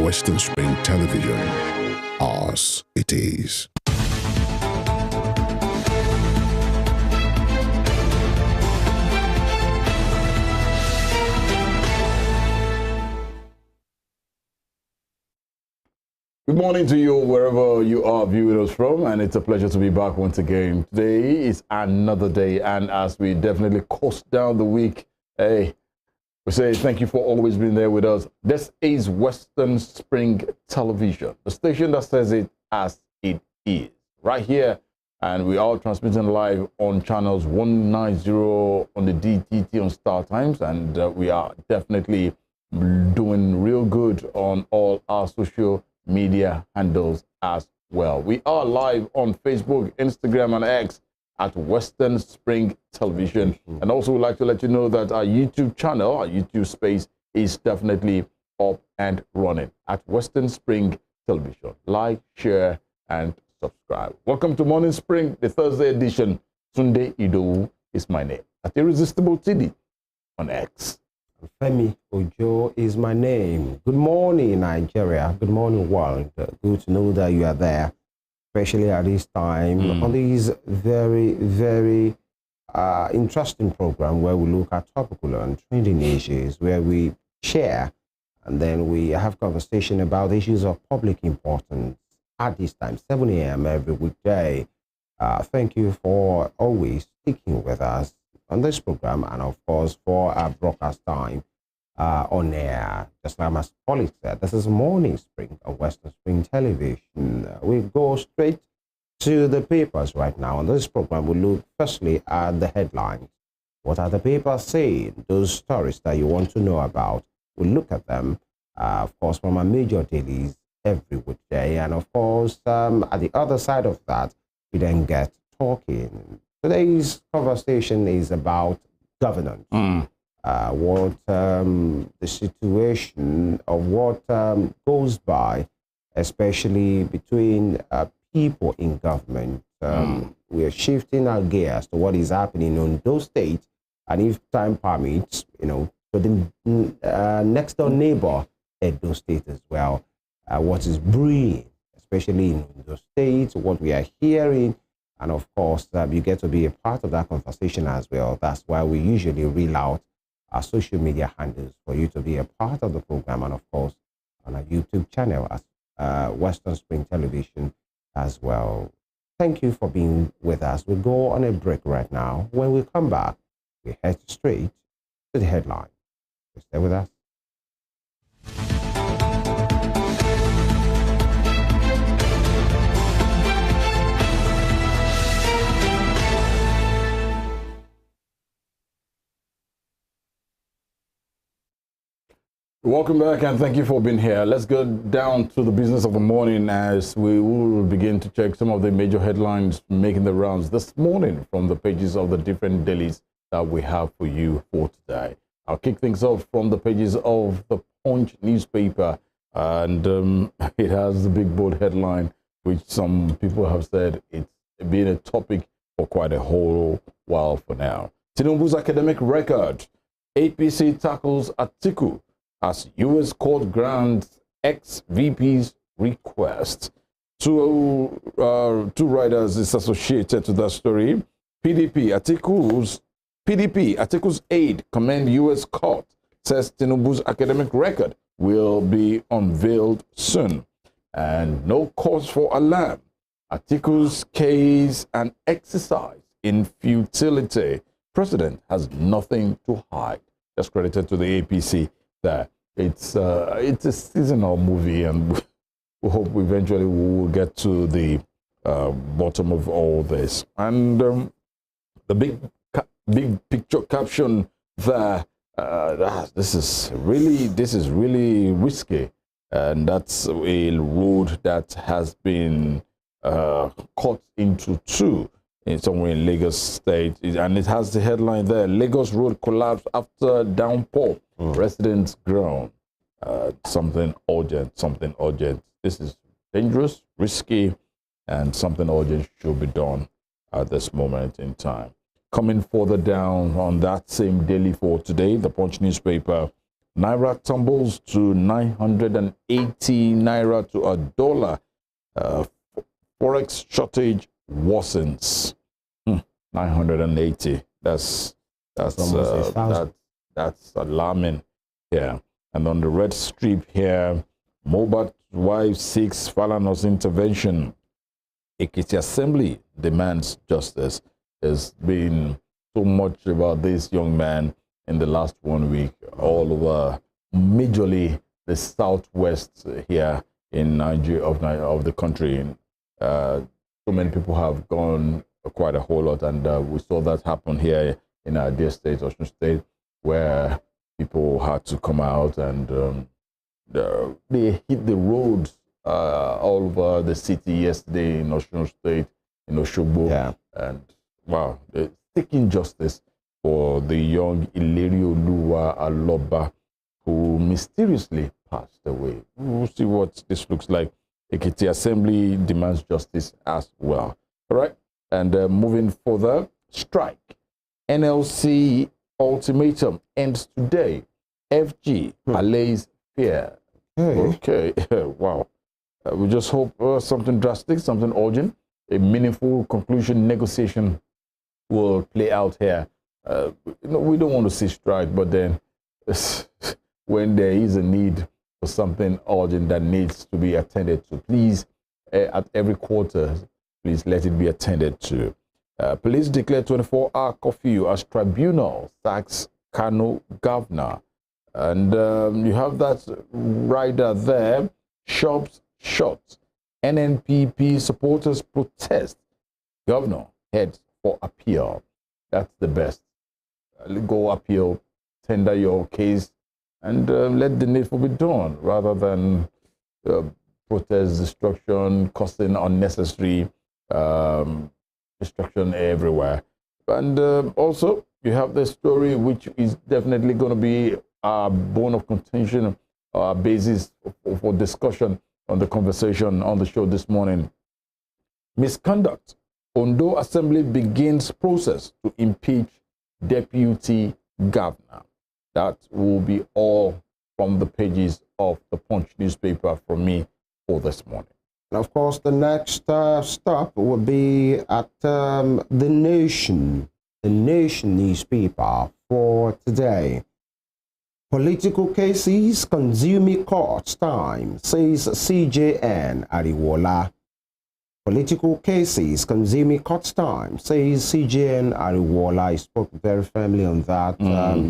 Western Spring Television. Ours it is. Good morning to you wherever you are viewing us from, and it's a pleasure to be back once again. Today is another day, and as we definitely coast down the week, hey, we say thank you for always being there with us. This is Western Spring Television, the station that says it as it is, right here, and we are transmitting live on channels 190 on the DTT on Star Times, and we are definitely doing real good on all our social media handles as well. We are live on Facebook, Instagram, and X at Western Spring Television. And also would like to let you know that our YouTube channel, our YouTube space, is definitely up and running at Western Spring Television. Like, share, and subscribe. Welcome to Morning Spring, the Thursday edition. Tunde Idowu is my name. At Irresistible TD on X. Femi Ojo is my name. Good morning, Nigeria. Good morning, world. Good to know that you are there, especially at this time on this very, very interesting program where we look at topical and trending issues, where we share and then we have conversation about issues of public importance at this time, 7 a.m. every weekday. Thank you for always sticking with us on this program, and of course for our broadcast time on air. Just like my colleague said, this is Morning Spring on Western Spring Television. We go straight to the papers right now. On this program, we look firstly at the headlines. What are the papers saying? Those stories that you want to know about. We look at them, of course, from our major dailies every weekday, and of course, at the other side of that, we then get talking. Today's conversation is about governance. What the situation of what goes by, especially between people in government. We are shifting our gears to what is happening in Ondo State, and if time permits, to the next door neighbor, Ondo State as well. What is brewing, especially in Ondo State, what we are hearing. And of course, you get to be a part of that conversation as well. That's why we usually reel out our social media handles for you to be a part of the program. And of course, on our YouTube channel as Western Spring Television as well. Thank you for being with us. We'll go on a break right now. When we come back, we head straight to the headline. Stay with us. Welcome back, and thank you for being here. Let's go down to the business of the morning as we will begin to check some of the major headlines making the rounds this morning from the pages of the different dailies that we have for you for today. I'll kick things off from the pages of the Punch newspaper, and it has the big bold headline, which some people have said it's been a topic for quite a whole while for now. Tinubu's academic record. APC tackles Atiku as U.S. court grants ex-VP's request. Two writers is associated to that story. Atiku's aide commend U.S. court, says Tinubu's academic record will be unveiled soon. And no cause for alarm. Atiku's case an exercise in futility. President has nothing to hide. That's credited to the APC. That it's a seasonal movie, and we hope eventually we will get to the bottom of all this. And the big picture caption there, this is really risky, and that's a road that has been cut into two somewhere in Lagos State, and it has the headline there: Lagos road collapse after downpour. Residents groan. Something urgent. This is dangerous, risky, and something urgent should be done at this moment in time. Coming further down on that same daily for today, the Punch newspaper, Naira tumbles to 980 Naira to a dollar. Forex shortage worsens. 980. That's alarming. Yeah. And on the red strip here, Mobat wife seeks Falanos intervention. Ekiti Assembly demands justice. There's been so much about this young man in the last 1 week, all over, majorly the southwest here in Nigeria, of the country. So many people have gone quite a whole lot, and we saw that happen here in our dear state, Ondo State, where people had to come out and they hit the roads all over the city yesterday in Ondo State, in Oshogbo. Yeah. And wow, they're seeking justice for the young Idowu Aloba who mysteriously passed away. We'll see what this looks like. Ekiti Assembly demands justice as well. All right. And moving further, strike. NLC ultimatum ends today. FG allays fear. Okay. Wow. We just hope something drastic, something urgent, a meaningful conclusion, negotiation will play out here. We don't want to see strike, but then when there is a need for something urgent that needs to be attended to, please, at every quarter, please let it be attended to. Police declare 24-hour curfew as tribunal sacks Kano governor. And you have that rider there, shops shut. NNPP supporters protest. Governor heads for appeal. That's the best. Go appeal, tender your case, and let the needful be done, rather than protest, destruction, causing unnecessary destruction everywhere. And also, you have the story, which is definitely going to be a bone of contention, basis for discussion on the conversation on the show this morning. Misconduct. Ondo Assembly begins process to impeach deputy governor. That will be all from the pages of the Punch newspaper from me for this morning. And of course, the next stop will be at the Nation newspaper for today. Political cases consuming court's time, says CJN Ariwola. Political cases consuming court's time, says CJN Ariwola. I spoke very firmly on that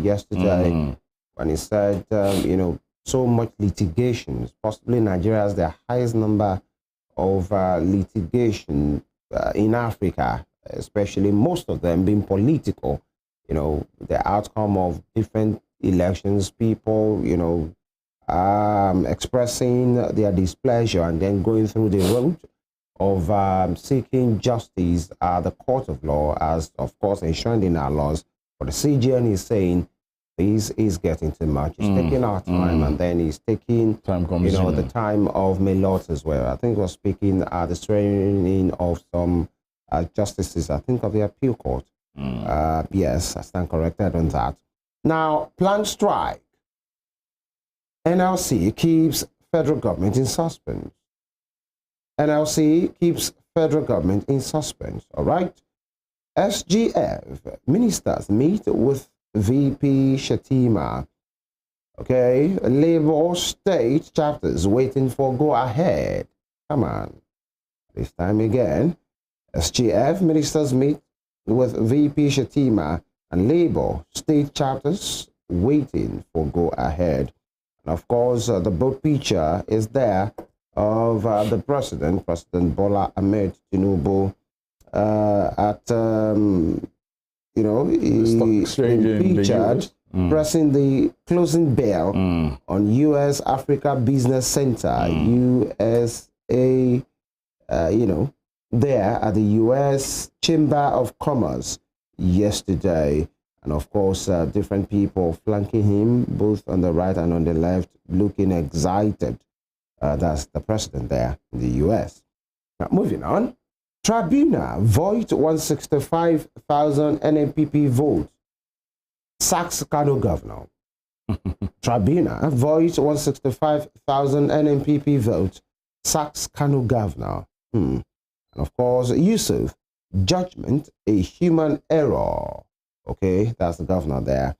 yesterday when he said, so much litigation. Possibly Nigeria has the highest number of litigation in Africa, especially most of them being political. The outcome of different elections, people, expressing their displeasure and then going through the road of seeking justice at the court of law, as of course enshrined in our laws. But the CGN is saying this is getting too much. It's taking our time, and then it's taking the time of my lot as well. I think we're speaking at the swearing of some justices, I think of the appeal court. Yes, I stand corrected on that. Now, planned strike. NLC keeps federal government in suspense. NLC keeps federal government in suspense, all right? SGF ministers meet with VP Shatima. Okay, Labour state chapters waiting for go-ahead. Come on. This time again, SGF ministers meet with VP Shatima and Labour state chapters waiting for go-ahead. And of course, the boat picture is there of the President Bola Ahmed Tinubu at, he pictured pressing the closing bell on U.S. Africa Business Center, USA, there at the U.S. Chamber of Commerce yesterday. And of course, different people flanking him, both on the right and on the left, looking excited. That's the president there in the U.S. Now, moving on. Tribunal void 165,000 NNPP votes. Sacks Kano governor. Tribunal voids 165,000 NNPP votes, sacks Kano governor. And of course, Yusuf, judgment a human error. Okay, that's the governor there.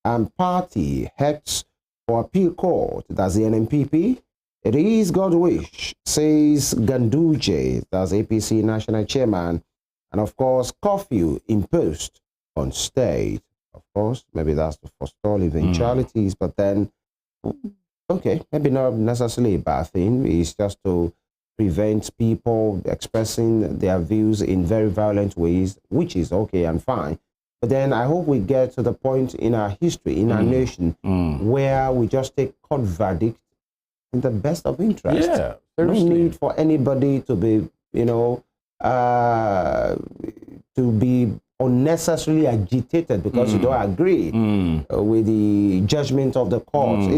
And party heads for appeal court, that's the NNPP. It is God's wish, says Ganduje, that's APC national chairman. And of course, curfew imposed on state. Of course, maybe that's to forestall eventualities, but then, okay, maybe not necessarily a bad thing. It's just to prevent people expressing their views in very violent ways, which is okay and fine. But then I hope we get to the point in our history, in our nation, where we just take court verdict in the best of interest. Yeah, no need for anybody to be, to be unnecessarily agitated because you don't agree with the judgment of the court.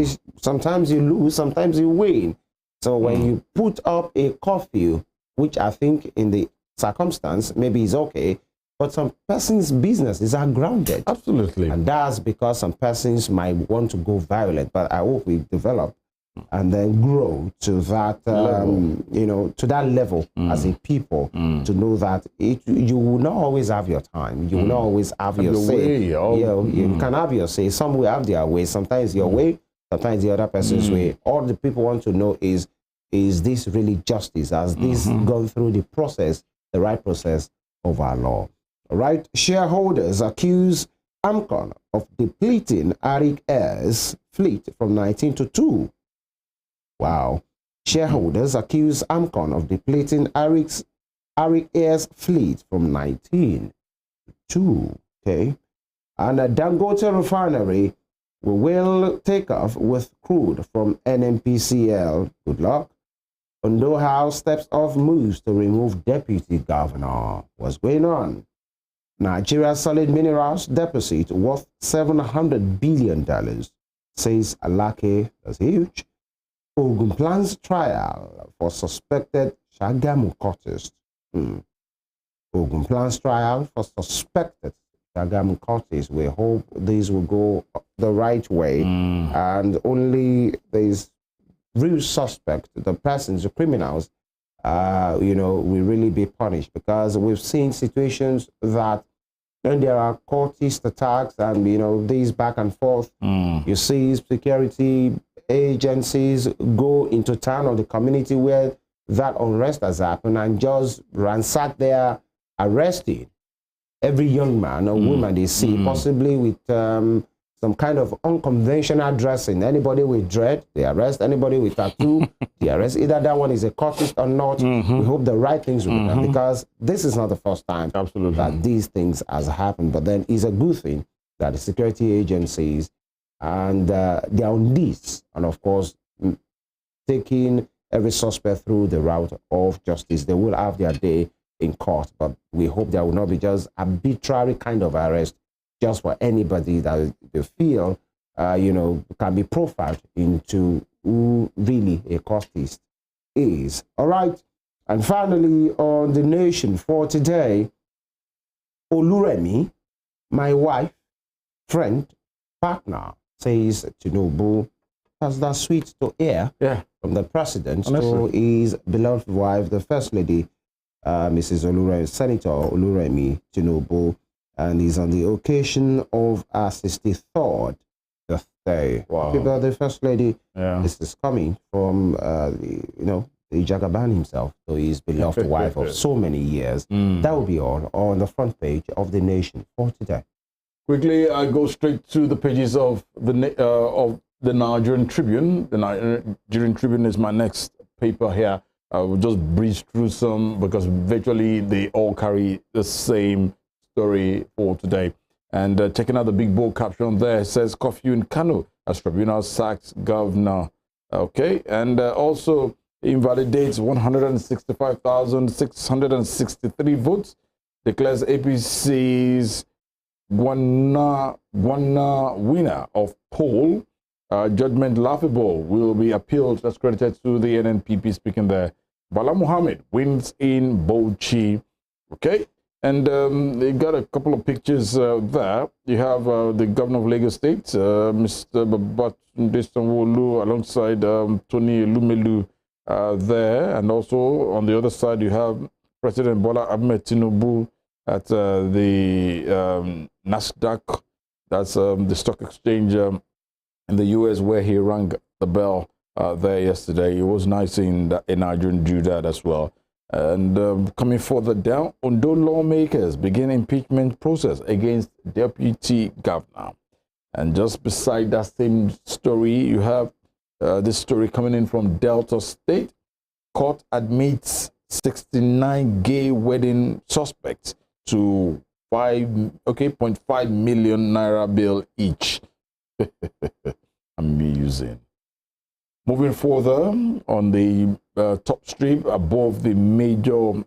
Sometimes you lose, sometimes you win. So when you put up a curfew, which I think in the circumstance maybe is okay, but some persons' businesses are grounded. Absolutely. And that's because some persons might want to go violent. But I hope we develop and then grow to that, to that level as a people, to know that you will not always have your time. You will not always have your say. You can have your say. Some will have their way. Sometimes your way, sometimes the other person's way. All the people want to know is this really justice? Has this gone through the process, the right process of our law? All right. Shareholders accuse AMCON of depleting Arik Air's fleet from 19 to 2. Wow. Shareholders accuse AMCON of depleting Arik Air's fleet from 19 to 2. Okay. And a Dangote refinery will take off with crude from NNPCL. Good luck. Ondo House steps off moves to remove deputy governor. What's going on? Nigeria's solid minerals deposit worth $700 billion, says Alake. That's huge. Ogun plans trial for suspected Shagamu cultist. Ogun plans trial for suspected Shagamu cultists. We hope these will go the right way, and only these real suspect, the persons, the criminals, will really be punished, because we've seen situations that when there are cultist attacks and these back and forth, you see security agencies go into town or the community where that unrest has happened and just ransack there, arresting every young man or woman they see, possibly with some kind of unconventional dressing. Anybody with dread, they arrest. Anybody with tattoo, they arrest. Either that one is a cultist or not. We hope the right things will be done, because this is not the first time that these things has happened. But then it's a good thing that the security agencies and they are on this, and of course taking every suspect through the route of justice. They will have their day in court, but we hope there will not be just arbitrary kind of arrest just for anybody that they feel, can be profiled into who really a cultist is. All right. And finally, on the nation for today, Oluremi, my wife, friend, partner, says Tinubu has that sweet to hear from the president to his beloved wife, the First Lady, Mrs. Oluremi, Senator Oluremi Tinubu, and he's on the occasion of our 63rd birthday. Wow. Happy birthday, First Lady. Yeah. This is coming from, the Jagaban himself, so his beloved wife of so many years. That will be all on the front page of the nation for today. Quickly, I go straight to the pages of the Nigerian Tribune. The Nigerian Tribune is my next paper here. I will just breeze through some because virtually they all carry the same story for today. And checking out the big bold caption there, it says curfew in Kano as tribunal sacks governor. Okay, and also invalidates 165,663 votes, declares APC's Gwana winner of poll. Judgment laughable, will be appealed. That's credited to the NNPP speaking there. Bala Muhammad wins in Bauchi. Okay. And you got a couple of pictures there. You have the governor of Lagos State, Mr. Babatunde Sanwo-Olu, alongside Tony Elumelu there. And also on the other side, you have President Bola Ahmed Tinubu at the NASDAQ. That's the stock exchange in the U.S. where he rang the bell there yesterday. It was nice seeing that a Nigerian do that as well. And coming further down, Ondo Lawmakers begin impeachment process against deputy governor. And just beside that same story, you have this story coming in from Delta State. Court admits 69 gay wedding suspects to 0.5 million naira bill each. Amusing. Moving further on the top strip above the major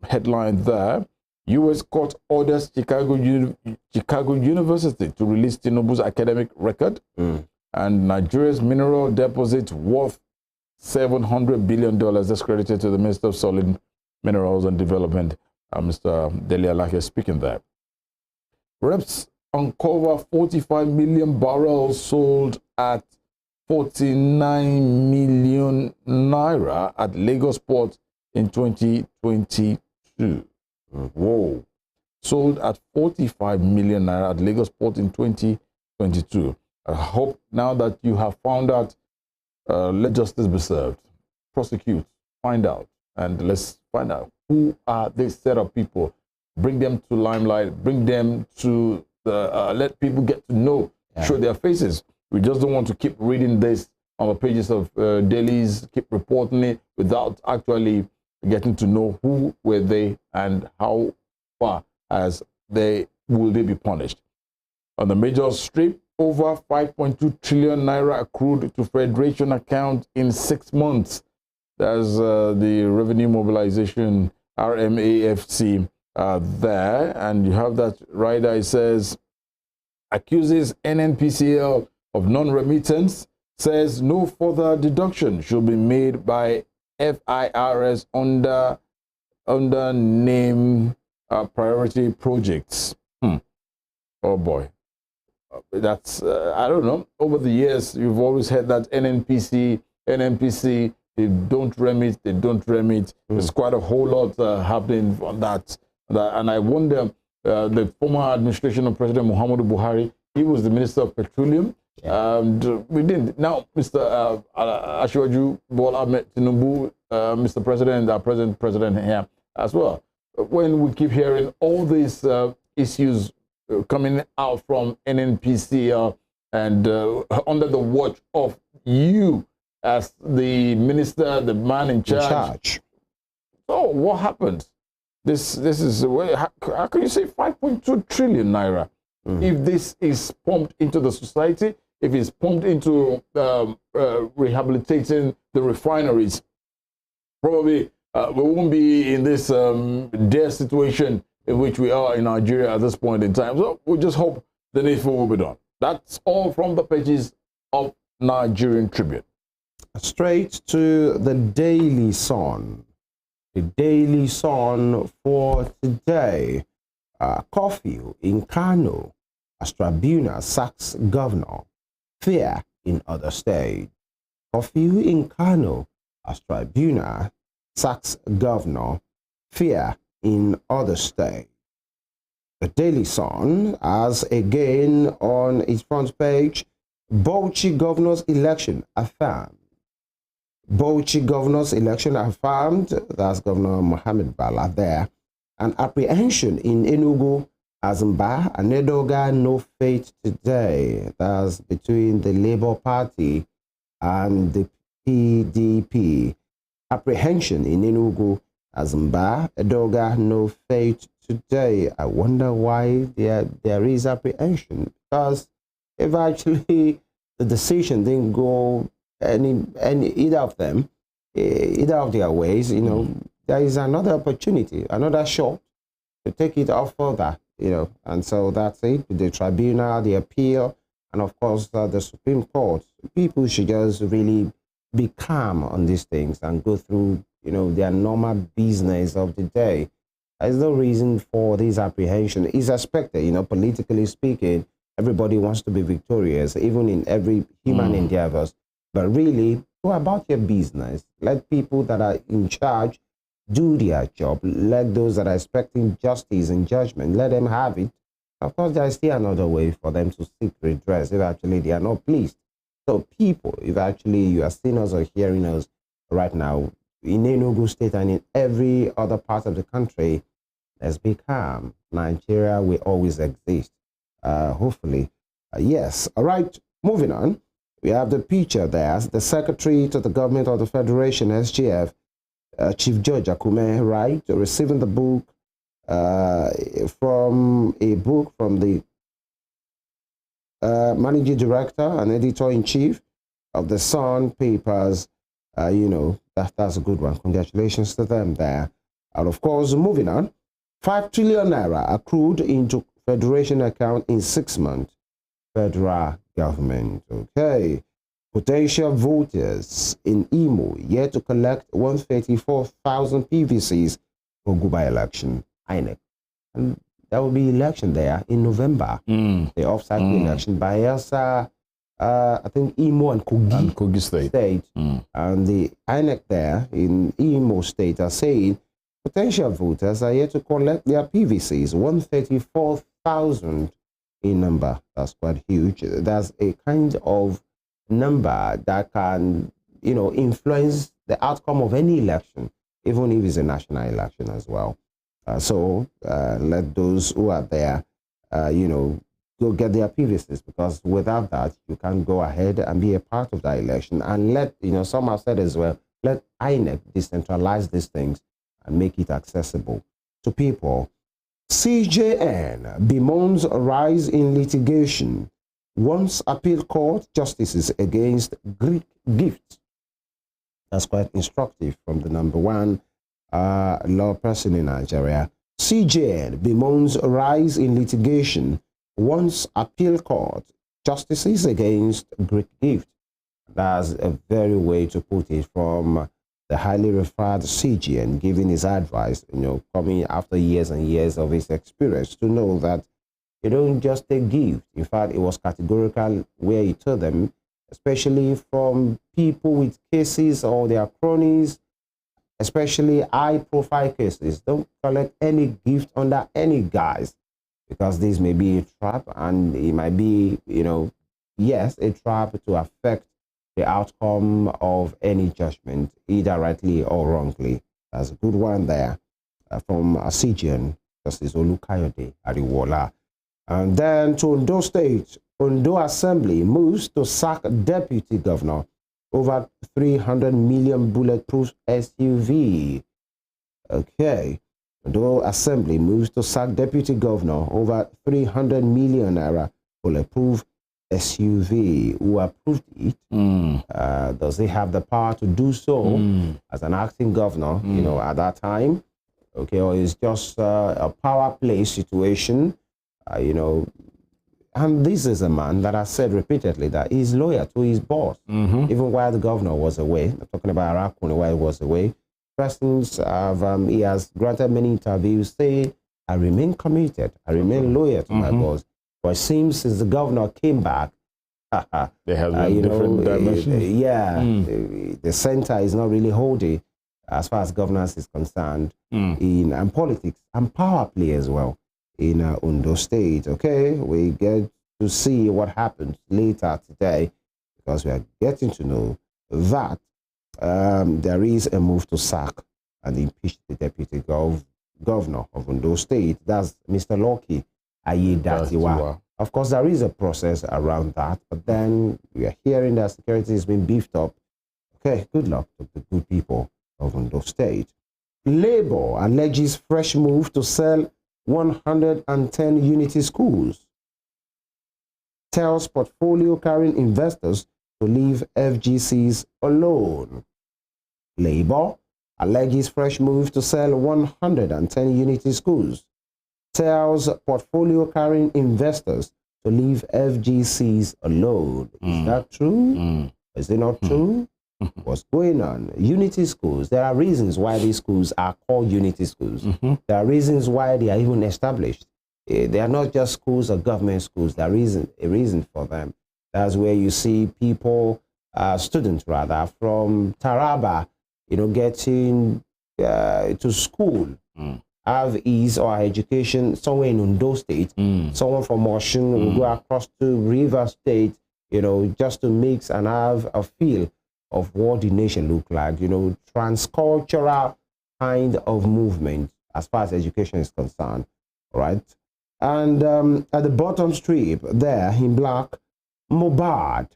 headline there, U.S. court orders Chicago University to release Tinubu's academic record, and Nigeria's mineral deposit worth $700 billion is credited to the Minister of Solid Minerals and Development, Mr. Dele Alake speaking there. Reps uncover 45 million barrels sold at 49 million naira at Lagos port in 2022. Whoa. Sold at 45 million naira at Lagos port in 2022. I hope now that you have found out, let justice be served. Prosecute, find out, and let's find out who are this set of people. Bring them to limelight, bring them to the, let people get to know, show their faces. We just don't want to keep reading this on the pages of dailies, keep reporting it without actually getting to know who were they and how far as will they be punished. On the major strip, over 5.2 trillion naira accrued to Federation account in 6 months. That's the Revenue Mobilization, RMAFC, there. And you have that right there. It says, accuses NNPCL of non-remittance, says no further deduction should be made by FIRS under name priority projects. Oh boy. That's, I don't know. Over the years, you've always heard that NNPC, they don't remit. There's quite a whole lot happening on that. And I wonder, the former administration of President Muhammadu Buhari, he was the Minister of Petroleum. And we didn't. Now, Mr. Asiwaju Bola Ahmed Tinubu, Mr. President, our present president here as well. When we keep hearing all these issues coming out from NNPC and under the watch of you as the minister, the man in charge. So what happened? This is how can you say 5.2 trillion naira if this is pumped into the society, if it's pumped into rehabilitating the refineries? Probably we won't be in this dire situation in which we are in Nigeria at this point in time. So we just hope the needful will be done. That's all from the pages of Nigerian Tribune. Straight to the Daily Sun. The Daily Sun for today. Curfew in Kano as tribunal sacks governor. Fear in other states. Curfew in Kano as tribunal sacks governor. Fear in other states. The Daily Sun has again on its front page, Bauchi governor's election affirmed. Bauchi governor's election affirmed, that's Governor Mohammed Bala there, and apprehension in Enugu, Azumba and Edoga no fate today. That's between the Labour Party and the PDP. Apprehension in Enugu, Azumba, Edoga no fate today. I wonder why there is apprehension, because if actually the decision didn't go any either of them, either of their ways, you know, there is another opportunity, another shot to take it off further, you know, and so that's it. The tribunal, the appeal, and of course the Supreme Court. People should just really be calm on these things and go through, you know, their normal business of the day. There's no reason for this apprehension. It's expected, politically speaking, everybody wants to be victorious, even in every human endeavors. But really, go about your business. Let people that are in charge do their job. Let those that are expecting justice and judgment, let them have it. Of course, there is still another way for them to seek redress if actually they are not pleased. So people, if actually you are seeing us or hearing us right now, in Ondo State and in every other part of the country, let's be calm. Nigeria will always exist. Hopefully. Yes. All right. Moving on. We have the picture there. The Secretary to the Government of the Federation, SGF, Chief Judge Akume, right, receiving the book from the Managing Director and Editor-in-Chief of the Sun Papers. That's a good one. Congratulations to them there. And of course, moving on, 5 trillion naira accrued into Federation account in 6 months. Federal government. Okay. Potential voters in Imo yet to collect 134,000 PVCs for Guba election. INEC. And there will be election there in November. The off-cycle election by Elsa, I think Imo and Kogi State. And the INEC there in Imo State are saying potential voters are yet to collect their PVCs, 134,000 in number. That's quite huge. That's a kind of number that can, influence the outcome of any election, even if it's a national election as well. So let those who are there, go get their PVCs, because without that, you can't go ahead and be a part of that election. And let, some have said as well, let INEC decentralize these things and make it accessible to people. CJN bemoans a rise in litigation, wants appeal court justices against Greek gifts. That's quite instructive from the number one law person in Nigeria. CJN bemoans a rise in litigation, wants appeal court justices against Greek gift. That's a very way to put it from the highly referred CGN, giving his advice, coming after years and years of his experience, to know that you don't just take gift. In fact, it was categorical where he told them, especially from people with cases or their cronies, especially high-profile cases, don't collect any gift under any guise, because this may be a trap, and it might be, yes, a trap to affect the outcome of any judgment, either rightly or wrongly. That's a good one there from CGN, Justice Olukayode Ariwola. And then to Ondo State, Ondo Assembly moves to sack Deputy Governor over 300 million bulletproof SUV. Okay. Ondo Assembly moves to sack Deputy Governor over 300 million naira bulletproof SUV. Who approved it? Does he have the power to do so as an acting governor, at that time? Okay, or is just a power play situation, And this is a man that has said repeatedly that he's loyal to his boss, even while the governor was away. I'm talking about Arakuni while he was away. Presidents have, he has granted many interviews saying, I remain committed, I remain loyal to my boss. But it seems since the governor came back, they have different dimensions. The center is not really holding as far as governance is concerned in politics and power play as well in Ondo State. Okay, we get to see what happens later today, because we are getting to know that there is a move to sack and impeach the deputy governor of Ondo State. That's Mr. Loki Ayedatiwa. Of course, there is a process around that, but then we are hearing that security has been beefed up. Okay, good luck to the good people of Ondo State. Labour alleges fresh move to sell 110 Unity schools. Tells portfolio carrying investors to leave FGCs alone. Labour alleges fresh move to sell 110 Unity schools. Tells portfolio carrying investors to leave FGCs alone. Is that true? Is it not true? what's going on. Unity schools, there are reasons why these schools are called unity schools. There are reasons why they are even established. They are not just schools or government schools. There is a reason for them. That's where you see people, students rather, from Taraba, getting to school, have ease or education somewhere in Ondo State. Someone from Osun will go across to River State, just to mix and have a feel of what the nation look like, transcultural kind of movement as far as education is concerned, right? And at the bottom strip there in black, Mohbad,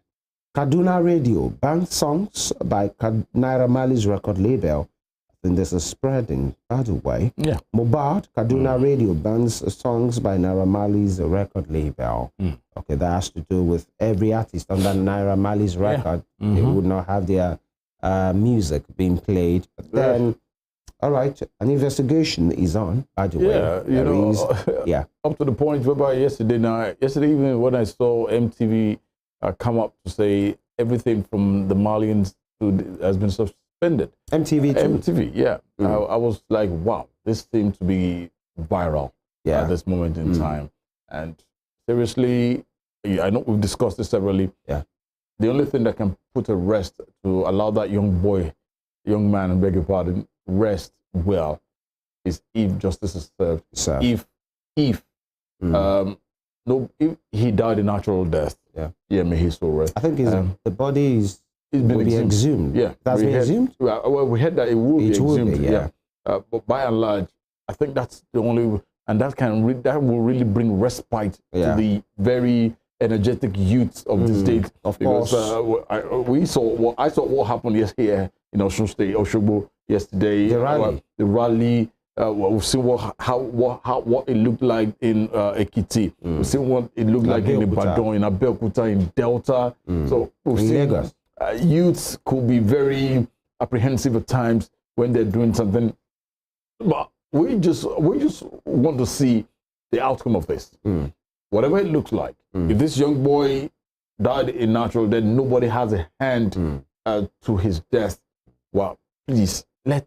Kaduna Radio, banned songs by Naira Marley's record label. I think this is spreading, by the way. Yeah. Mohbad, Kaduna Radio bans songs by Naira Marley's record label. Okay, that has to do with every artist under Naira Marley's record. They would not have their music being played. But then, all right, an investigation is on, by the way. Up to the point whereby yesterday evening when I saw MTV come up to say everything from the Malians has been suspended. MTV too? MTV, yeah. I was like, wow, this seemed to be viral at this moment in time. And seriously, I know we've discussed this severally. Yeah. The only thing that can put a rest to allow that young man, I beg your pardon, rest well is if justice is served. If he died a natural death, may he so rest. I think the body is exhumed. Yeah, that's been exhumed. Well, we heard that it will be exhumed. But by and large, I think that's the only, and that will really bring respite to the very energetic youth of the state. Of course, I saw what happened yesterday in Ondo State, Oshogbo yesterday. The rally. We've seen what it looked like in Ekiti. We've seen what it looked like in Ibadan, in Abeokuta, in Delta. So we've seen Lagos. Youths could be very apprehensive at times when they're doing something. But we just want to see the outcome of this. Whatever it looks like. If this young boy died in natural death, nobody has a hand to his death. Well, please, let's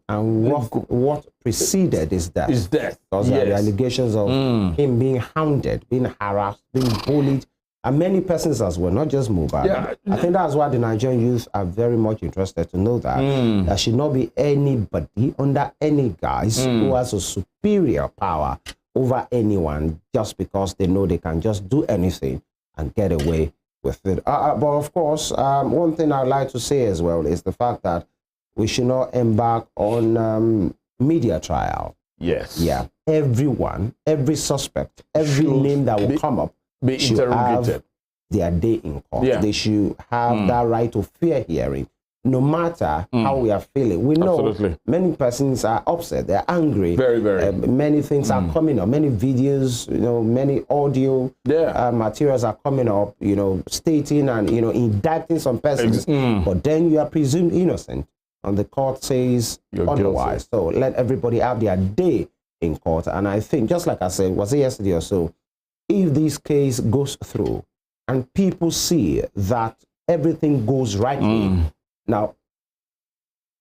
and what preceded his death. His death. Those are the allegations of him being hounded, being harassed, being bullied, and many persons as well, not just Mohbad. Yeah. I think that's why the Nigerian youth are very much interested to know that there should not be anybody under any guise who has a superior power over anyone just because they know they can just do anything and get away with it. But of course, one thing I'd like to say as well is the fact that we should not embark on media trial. Yes. Yeah. Everyone, every suspect, every name that will come up should have their day in court. Yeah. They should have that right to fair hearing, no matter how we are feeling. We know many persons are upset, they're angry. Very, very. Many things are coming up, many videos, many audio materials are coming up, stating and, indicting some persons. But then you are presumed innocent. And the court says otherwise. So let everybody have their day in court. And I think, just like I said, was it yesterday or so, if this case goes through and people see that everything goes rightly, now,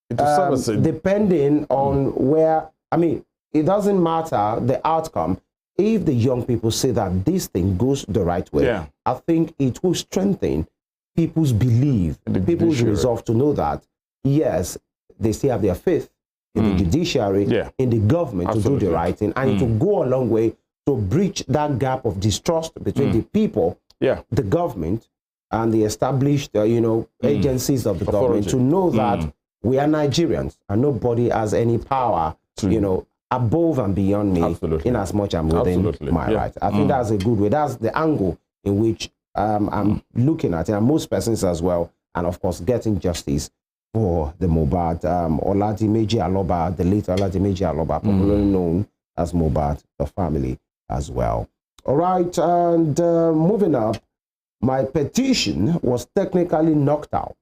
depending on where, it doesn't matter the outcome. If the young people say that this thing goes the right way, I think it will strengthen people's belief, people's resolve to know that yes, they still have their faith in the judiciary, in the government to do the right thing, and it will go a long way to bridge that gap of distrust between the people, the government, and the established, agencies of the government to know that we are Nigerians and nobody has any power, above and beyond me, in as much I'm within my rights. I think that's a good way. That's the angle in which I'm looking at it, and most persons as well, and of course getting justice for the Mohbad, Oladimeji Aloba, the late Oladimeji Aloba, popularly known as Mohbad, the family as well. All right, and moving up, my petition was technically knocked out.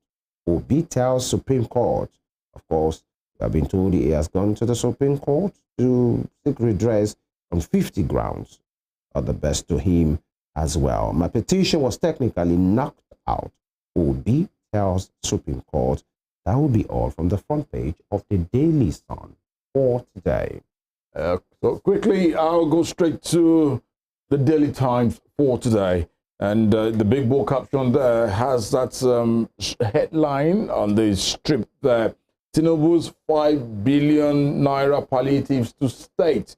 Obi tells Supreme Court. Of course, I've been told he has gone to the Supreme Court to seek redress on 50 grounds. All the best to him as well. My petition was technically knocked out. Obi tells Supreme Court. That will be all from the front page of the Daily Sun for today. So quickly, I'll go straight to the Daily Times for today. And the big bold caption there has that headline on the strip there. Tinubu's 5 billion naira palliatives to state.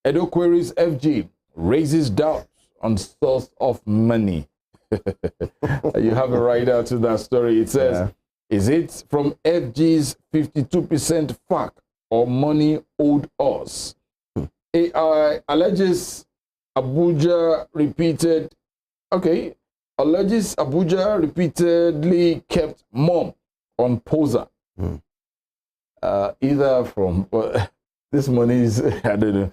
Edo queries FG, raises doubts on source of money. You have a right out to that story. It says, is it from FG's 52% FAC or money owed us? AI alleges Abuja repeatedly kept mom on poser. Either from this money is, I don't know,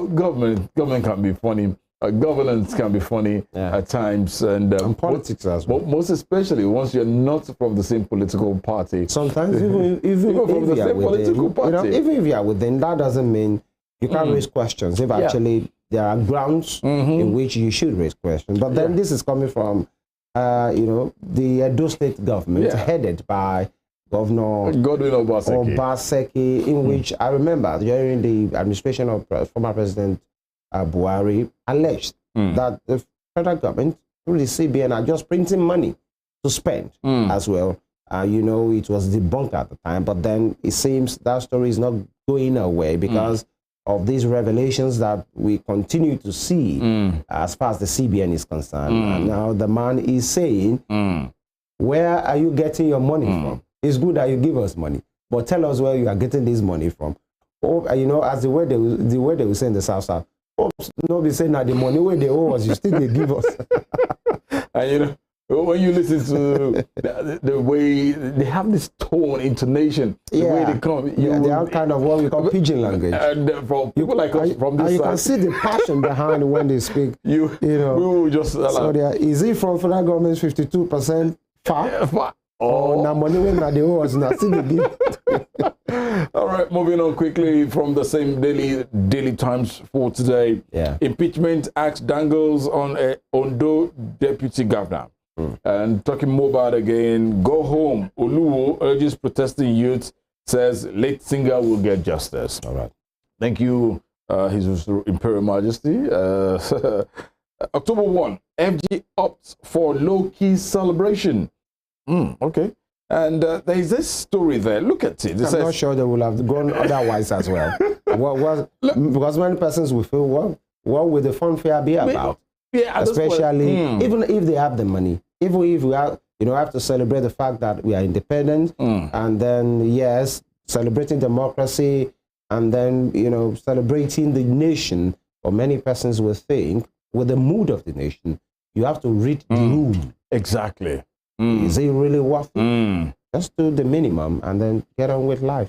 government can be funny, governance can be funny at times, and politics as well. Most especially once you're not from the same political party. Sometimes even from the same political party. Even if you are within, that doesn't mean you can't raise questions. If actually there are grounds in which you should raise questions. But then this is coming from, the Ondo State government headed by Governor Godwin Obaseki, in which I remember during the administration of former President Buhari, alleged that the federal government through the CBN are just printing money to spend as well. It was debunked at the time, but then it seems that story is not going away because of these revelations that we continue to see as far as the CBN is concerned. And now the man is saying, where are you getting your money from? It's good that you give us money, but tell us where you are getting this money from. Or, as the way they will say in the South, no be saying that the money where they owe us, you still they give us. And when you listen to the way they have this tone, intonation, the way they come, they are kind of what we call pidgin language. And from people like us from this side, you can see the passion behind when they speak. We will just so is it from federal government's 52% far? Or now money when they owe us, now still they give. All right, moving on quickly from the same Daily Times for today. Impeachment axe dangles on a Ondo deputy governor. And talking more about again, go home. Oluwo urges protesting youth, says late singer will get justice. All right. Thank you, His Imperial Majesty. October 1, FG opts for low-key celebration. Okay. And there is this story there. Look at it. I'm not sure they will have gone otherwise as well. Because many persons will feel, what will the funfair be about? Especially even if they have the money, even if we are, have to celebrate the fact that we are independent, and then celebrating democracy, and then celebrating the nation. Or many persons will think, with the mood of the nation, you have to read the room. Exactly. Is it really worth it? Just do the minimum and then get on with life.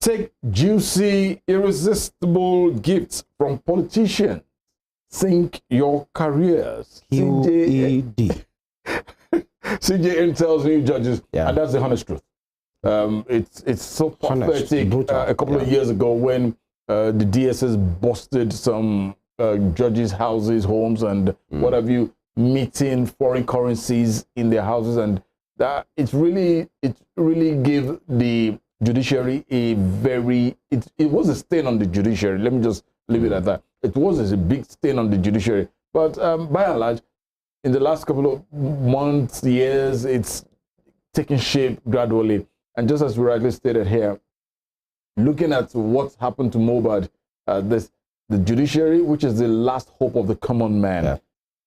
Take juicy, irresistible gifts from politicians. Sink your careers. QED. CJN tells new judges, and that's the honest truth. It's so pathetic. A couple of years ago when the DSS busted some judges' houses, homes, and what have you, meeting foreign currencies in their houses, and that it really gave the judiciary a very it was a stain on the judiciary. Let me just leave it at that. It was a big stain on the judiciary, but by and large, in the last couple of months, years, it's taking shape gradually. And just as we rightly stated here, looking at what's happened to Mohbad, the judiciary, which is the last hope of the common man.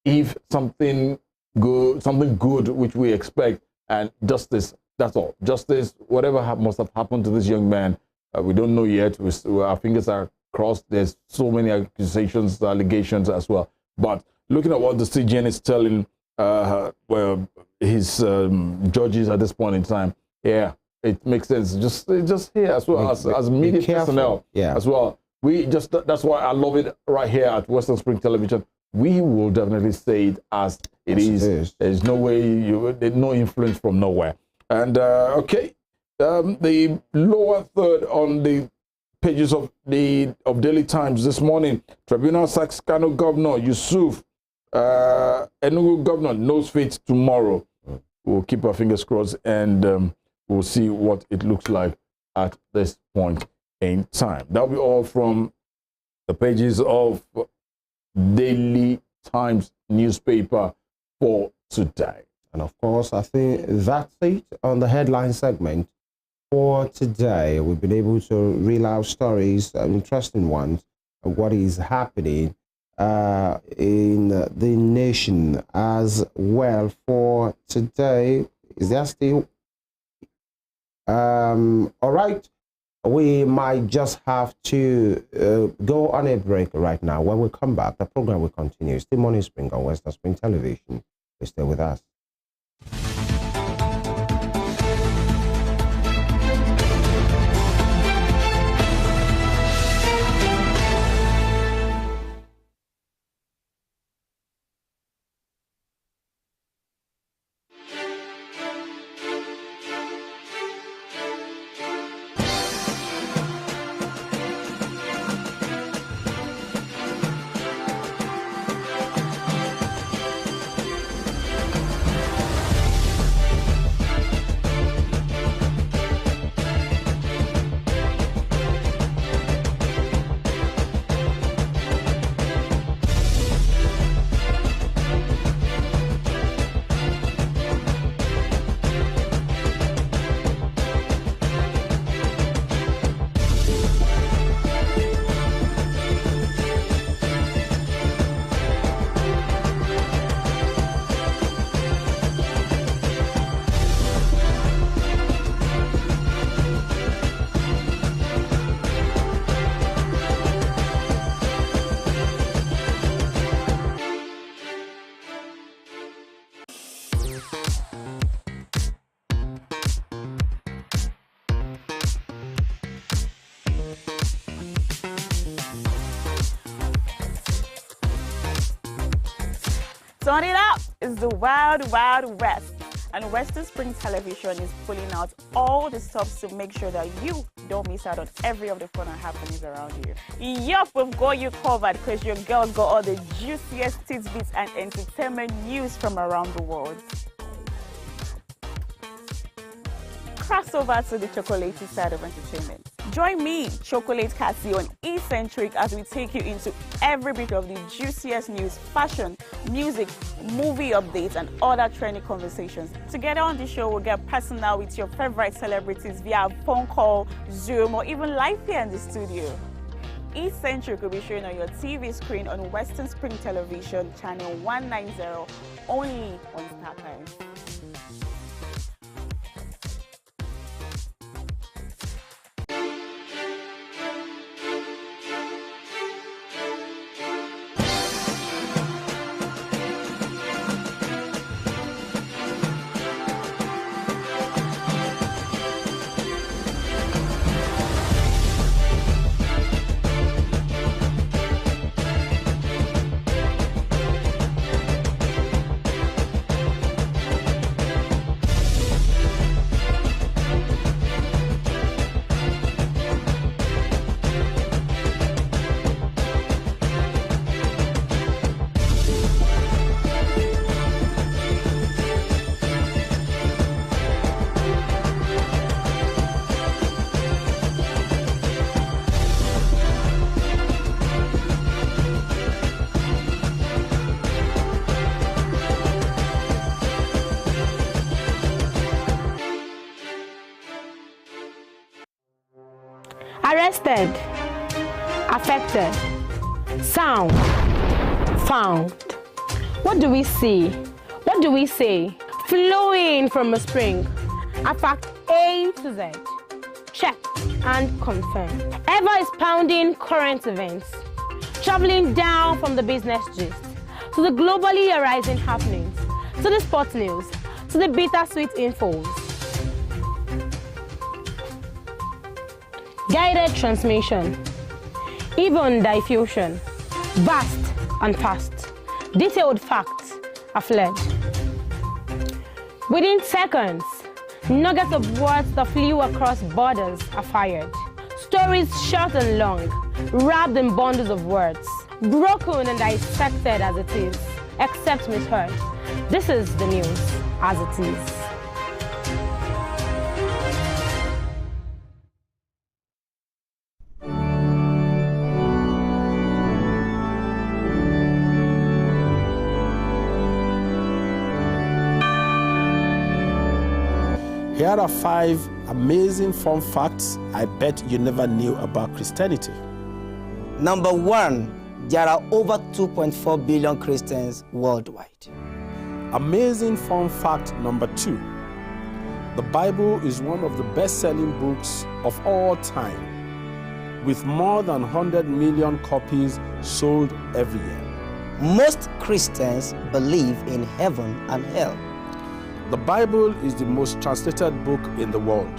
If something good, which we expect, and justice, that's all. Justice, whatever must have happened to this young man, we don't know yet. Our fingers are crossed. There's so many accusations, allegations as well. But looking at what the CGN is telling his judges at this point in time, it makes sense. Just here as well as media personnel as well. That's why I love it right here at Western Spring Television. We will definitely say it as it is. There's no way there's no influence from nowhere. And the lower third on the pages of Daily Times this morning, Tribunal sacks Kano Governor Yusuf, Enugu Governor knows fate tomorrow. we'll keep our fingers crossed, and we'll see what it looks like at this point in time. That'll be all from the pages of Daily Times newspaper for today. And of course, I think that's it on the headline segment for today. We've been able to reel out stories, interesting ones, of what is happening in the nation as well for today. Is there still? All right. We might just have to go on a break right now. When we come back, the program will continue. Still Morning Spring on Western Spring Television. Please stay with us. Turn it up! It's the Wild Wild West, and Western Spring Television is pulling out all the stops to make sure that you don't miss out on every of the fun and happenings around you. Yup, we've got you covered because your girls got all the juiciest tidbits and entertainment news from around the world. Cross over to the chocolatey side of entertainment. Join me, Chocolate Cassie, on Eccentric as we take you into every bit of the juiciest news, fashion, music, movie updates, and other trending conversations. Together on the show, we'll get personal with your favorite celebrities via phone call, Zoom, or even live here in the studio. Eccentric will be showing on your TV screen on Western Spring Television, channel 190, only on StarTimes. Arrested, affected, sound, found. What do we see? What do we say? Flowing from a spring. A fact A to Z. Check and confirm. Ever expounding current events. Traveling down from the business gist to the globally arising happenings, to the sports news, to the bittersweet infos. Guided transmission, even diffusion, vast and fast, detailed facts are fled. Within seconds, nuggets of words that flew across borders are fired. Stories short and long, wrapped in bundles of words, broken and dissected as it is, except misheard. This is the news. as it is. Here are 5 amazing fun facts I bet you never knew about Christianity. Number 1, there are over 2.4 billion Christians worldwide. Amazing fun fact number 2. The Bible is one of the best-selling books of all time, with more than 100 million copies sold every year. Most Christians believe in heaven and hell. The Bible is the most translated book in the world,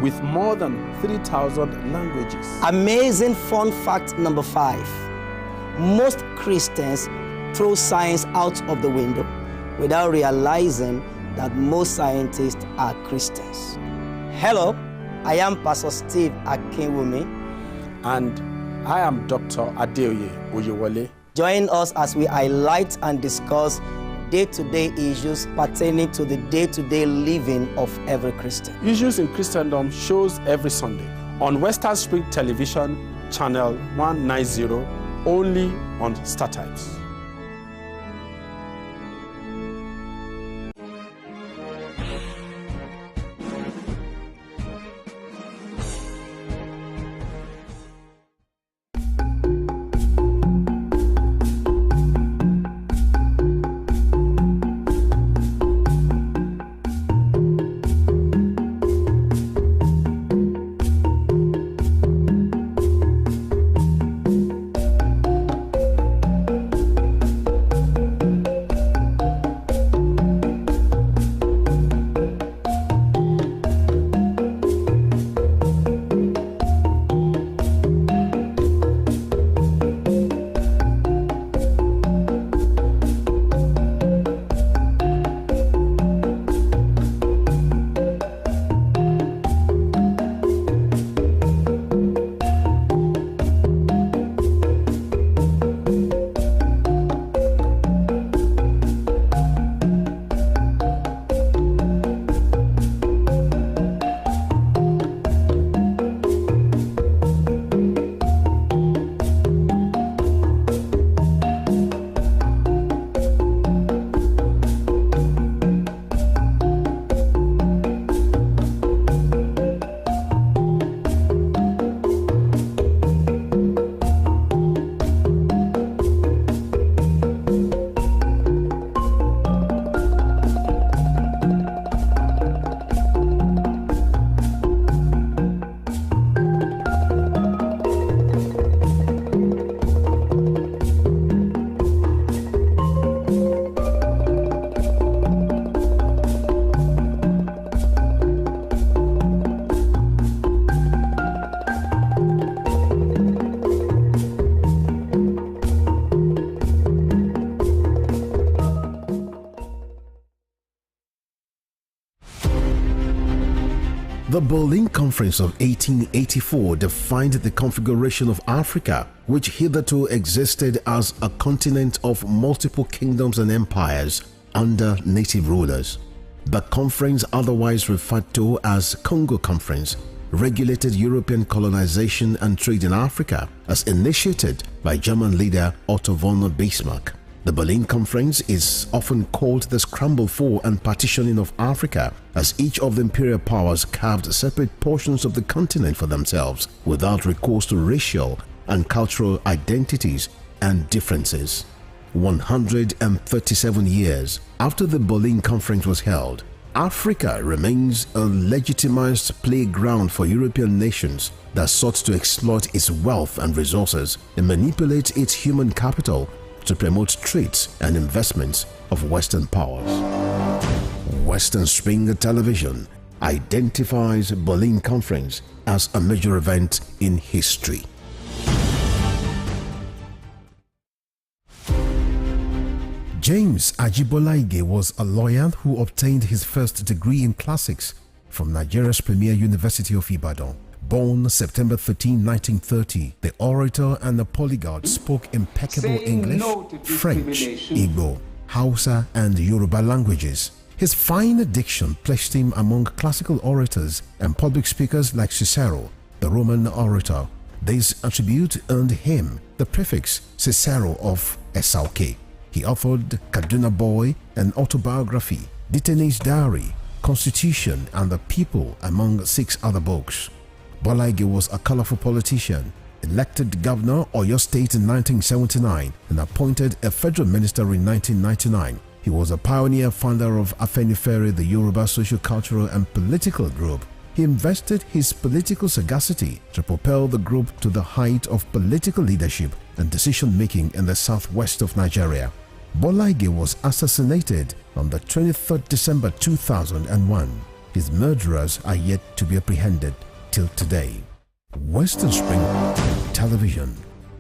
with more than 3,000 languages. Amazing fun fact number 5. Most Christians throw science out of the window without realizing that most scientists are Christians. Hello, I am Pastor Steve Akinwumi. And I am Dr. Adeoye Oyewole. Join us as we highlight and discuss day-to-day issues pertaining to the day-to-day living of every Christian. Issues in Christendom shows every Sunday on Western Spring Television, channel 190, only on StarTimes. The Berlin Conference of 1884 defined the configuration of Africa, which hitherto existed as a continent of multiple kingdoms and empires under native rulers. The conference, otherwise referred to as Congo Conference, regulated European colonization and trade in Africa as initiated by German leader Otto von Bismarck. The Berlin Conference is often called the scramble for and partitioning of Africa, as each of the imperial powers carved separate portions of the continent for themselves without recourse to racial and cultural identities and differences. 137 years after the Berlin Conference was held, Africa remains a legitimized playground for European nations that sought to exploit its wealth and resources and manipulate its human capital to promote trades and investments of Western powers. Western Spring Television identifies Berlin Conference as a major event in history. James Ajibolaige was a lawyer who obtained his first degree in classics from Nigeria's premier University of Ibadan. Born September 13, 1930, the orator and the polyglot spoke impeccable English, French, Igbo, Hausa, and Yoruba languages. His fine diction placed him among classical orators and public speakers like Cicero, the Roman orator. This attribute earned him the prefix Cicero of Esauke. He authored Kaduna Boy, an autobiography, Detainee's Diary, Constitution, and The People, among 6 other books. Bola Ige was a colorful politician, elected governor of Ondo State in 1979 and appointed a federal minister in 1999. He was a pioneer founder of Afenifere, the Yoruba social, cultural, and political group. He invested his political sagacity to propel the group to the height of political leadership and decision-making in the southwest of Nigeria. Bola Ige was assassinated on the 23rd December 2001. His murderers are yet to be apprehended till today. Western Spring Television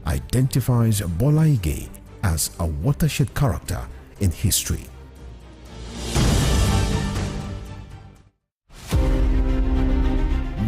identifies Bola Ige as a watershed character in history.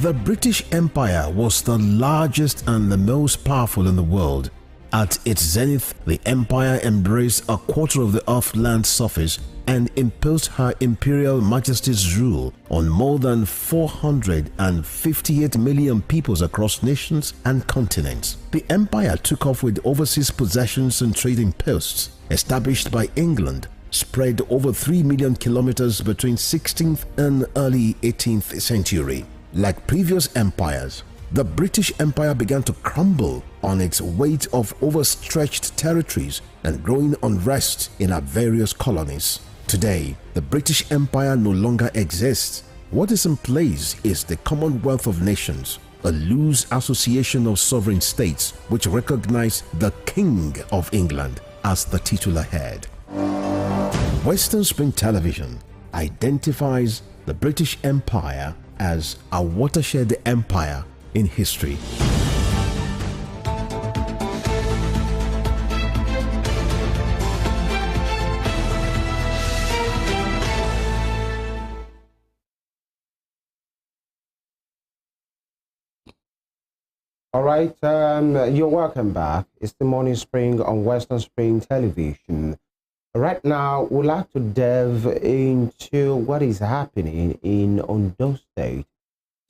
The British Empire was the largest and the most powerful in the world. At its zenith, the empire embraced a quarter of the Earth's land surface and imposed her Imperial Majesty's rule on more than 458 million peoples across nations and continents. The empire took off with overseas possessions and trading posts established by England, spread over 3 million kilometers between 16th and early 18th century. Like previous empires, the British Empire began to crumble on its weight of overstretched territories and growing unrest in our various colonies. Today, the British Empire no longer exists. What is in place is the Commonwealth of Nations, a loose association of sovereign states which recognize the King of England as the titular head. Western Spring Television identifies the British Empire as a watershed empire in history. All right, you're welcome back. It's the Morning Spring on Western Spring Television. Right now, we'd like to delve into what is happening in Ondo State,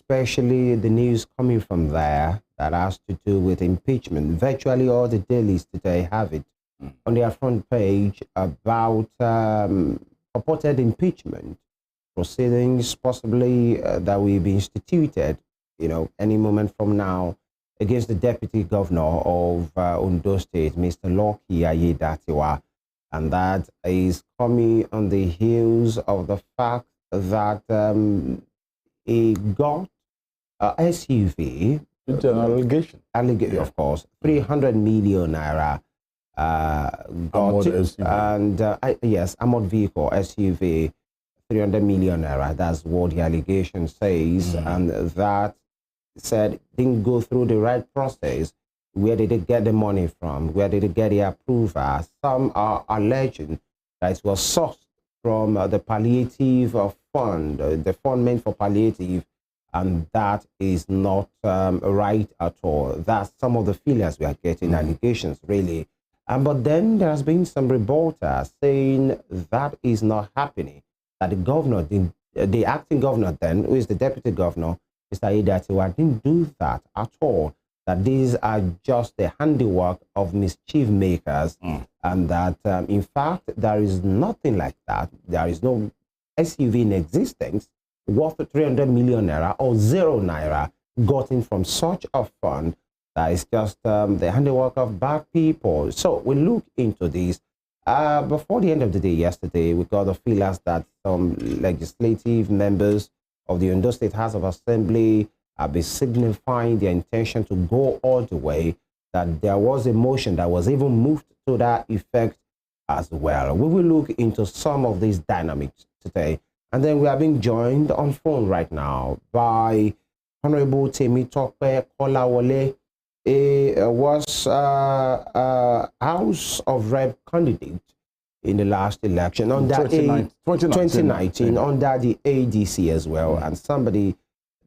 especially the news coming from there that has to do with impeachment. Virtually all the dailies today have it on their front page about purported impeachment proceedings, possibly that will be instituted, any moment from now, against the Deputy Governor of Ondo State, Mr. Lucky Ayedatiwa. And that is coming on the heels of the fact that he got SUV. It's an allegation. Of course. 300 million naira got it. And yes, armored vehicle, SUV, 300 million naira. That's what the allegation says. And that said didn't go through the right process. Where did they get the money from? Where did they get the approval? Some are alleging that it was sourced from the palliative fund, the fund meant for palliative, and that is not right at all. That's some of the feelings we are getting, allegations really. But then there has been some reporters saying that is not happening, that the governor, the acting governor then, who is the deputy governor, Mr. Ayedatiwa, didn't do that at all, that these are just the handiwork of mischief makers, and that, in fact, there is nothing like that. There is no SUV in existence worth 300 million naira or 0 naira gotten from such a fund. That is just the handiwork of bad people. So we look into this. Before the end of the day yesterday, we got the feelers that some legislative members of the Ondo State House of Assembly have been signifying their intention to go all the way, that there was a motion that was even moved to that effect as well. We will look into some of these dynamics today. And then we are being joined on phone right now by Honorable Temitope Kolawole, was House of Rep candidate in the last election under 2019 under the ADC as well, and somebody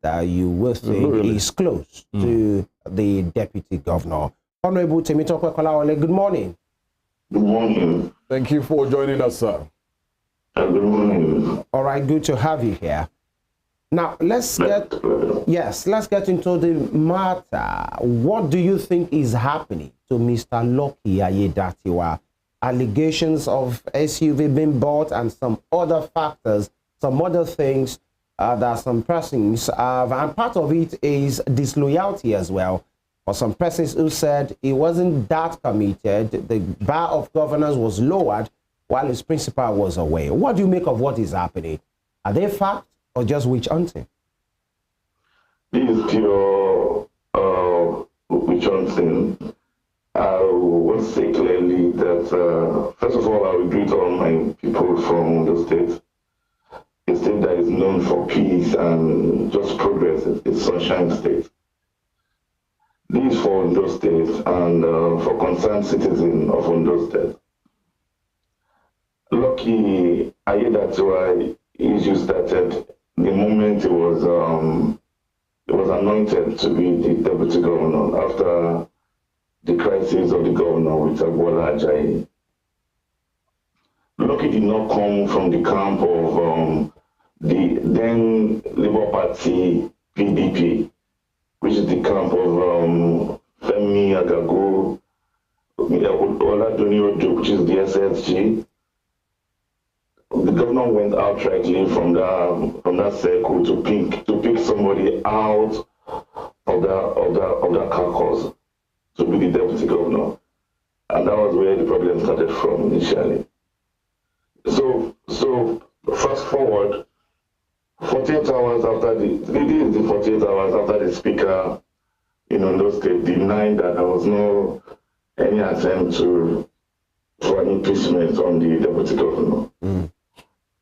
that you will think is close to the deputy governor. Honorable Temitope Kolawole, good morning. Good morning. Thank you for joining us, sir. Good morning. All right, good to have you here. Now, let's get into the matter. What do you think is happening to Mr. Lucky Ayedatiwa? Allegations of SUV being bought and some other factors, some other things that some persons have, and part of it is disloyalty as well. For some persons who said he wasn't that committed, the bar of governance was lowered while his principal was away. What do you make of what is happening? Are they fact or just witch hunting? This is pure witch hunting. I want to say clearly that, first of all, I will greet all my people from Ondo State, a state that is known for peace and just progress. It's Sunshine State. This is for Ondo State and for concerned citizens of Ondo State. Lucky Ayedatiwa issue started the moment he was anointed to be the deputy governor after the crisis of the governor with Agbola Ajayi. Lucky did not come from the camp of the then Labour Party PDP, which is the camp of Femi Agago, Oladuniojo, which is the SSG. The governor went outrightly from that circle to pick somebody out of that caucus to be the deputy governor, and that was where the problem started from initially. So fast forward, 48 hours after the 48 hours after the speaker in Ondo State denied that there was no any attempt for an impeachment on the deputy governor.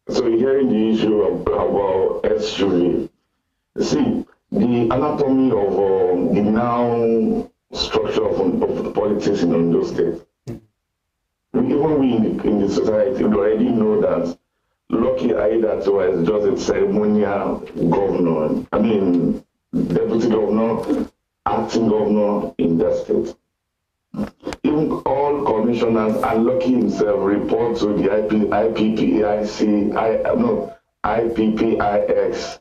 So hearing the issue about SUV, see the anatomy of the now structure of politics in Ondo State. Even we in the society we already know that Lucky Ayedatiwa is just a ceremonial governor. I mean, deputy governor, acting governor in that state. Even all commissioners and Lucky himself report to the IPPIX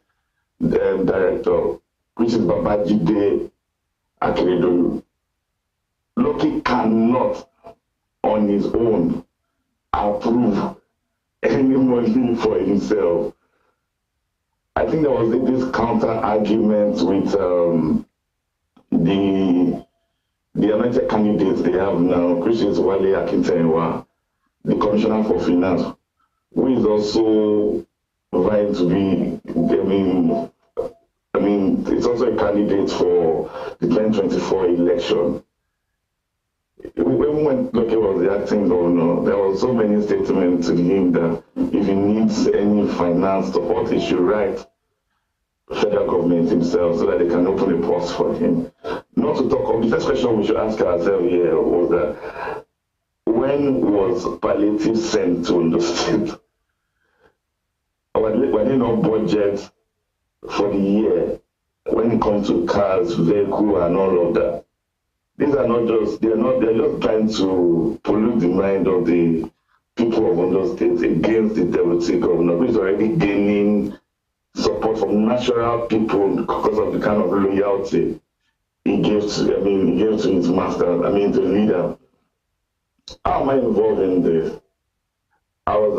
director, which is Babajide Akeredolu. Lucky cannot on his own approve any money for himself. I think there was this counter argument with the anointed candidates they have now, which is Wale Akintayewa, the Commissioner for Finance, who is also vying to be, I mean, it's also a candidate for the 2024 election. Even when Lucky was the acting governor, there were so many statements to him that if he needs any finance support, he should write federal government himself so that they can open a post for him. Not to talk of the first question we should ask ourselves here was that when was palliative sent to Ondo State? Were they not budget for the year when it comes to cars, vehicle, and all of that? These are not just, they're just trying to pollute the mind of the people of Ondo State against the deputy governor, who is already gaining support from natural people because of the kind of loyalty he gives to his master, to the leader. How am I involved in this? I was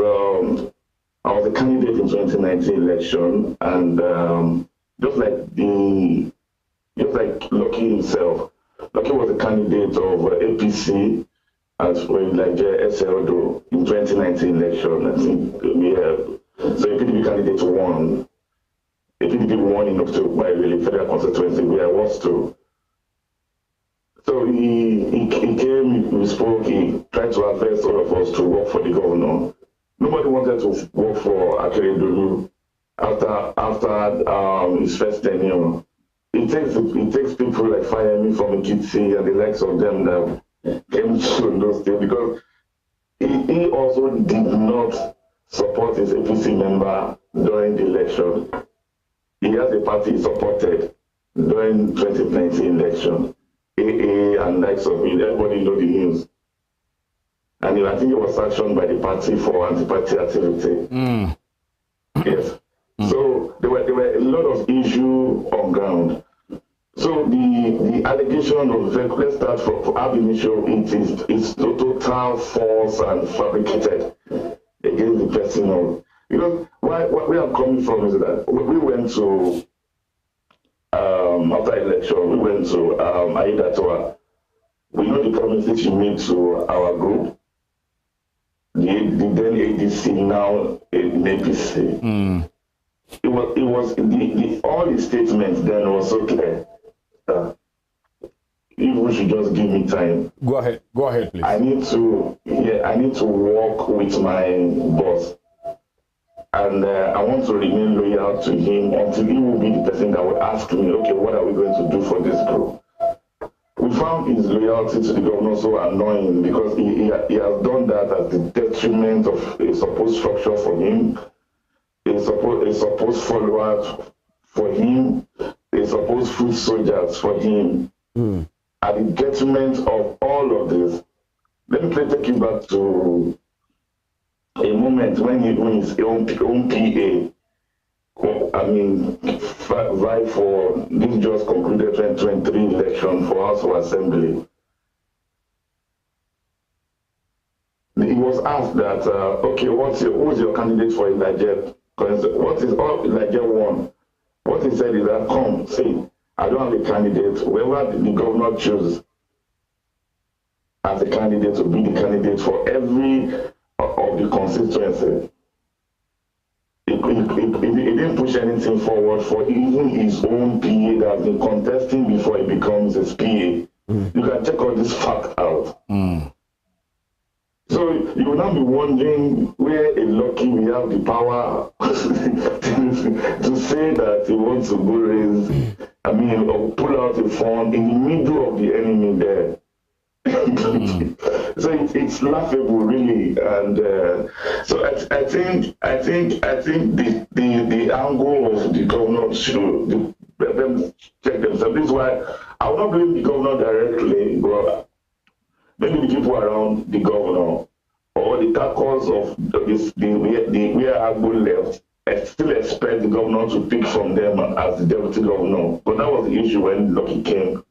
a candidate in 2019 election, and just like Lucky himself, Lucky was a candidate of APC as well, like SLDO in 2019 election. I think we have, so a PDP candidate won. A PDP won in October by the federal constituency where I was too. So he came, we spoke, he tried to advise all of us to work for the governor. Nobody wanted to work for Akeredolu after his first tenure. It takes people like Femi from Ekiti and the likes of them that came to Ondo State, because he also did not support his APC member during the election. He has a party he supported during 2019 election. AA and likes of it, everybody know the news. and I think he was sanctioned by the party for anti-party activity. Yes. So there were a lot of issues on ground. So the allegation of let's start from ab initio, it's total false and fabricated against the person of, because where I'm coming from is that we went to after election, we went to Idowu. We know the promises she made to our group, the then ADC, now in APC. It was all the statements then was so clear. If we should just give me time. Go ahead, please. I need to work with my boss. And I want to remain loyal to him until he will be the person that will ask me, okay, what are we going to do for this group? We found his loyalty to the governor so annoying because he has done that at the detriment of a supposed structure for him, a supposed followers for him, a supposed foot soldiers for him. At the detriment of all of this. Let me take you back to a moment when his own PA, vie for this just concluded 2023 election for House of Assembly. He was asked that, okay, who's your candidate for Elijah? What is all Elijah won? What he said is that, come, see, I don't have a candidate. Whoever the governor chooses as a candidate to be the candidate for every of the constituency. He didn't push anything forward for even his own PA that has been contesting before he becomes his PA. You can check all this fact out. So you will now be wondering where a lucky we have the power to say that he wants to go raise, or pull out a fund in the middle of the enemy there. So it's laughable, really, and so I think the angle of the governor should them check themselves. This is why I will not blame the governor directly, but maybe the people around the governor or the caucus of where Agbo left. I still expect the governor to pick from them as the deputy governor, but that was the issue when Lucky came.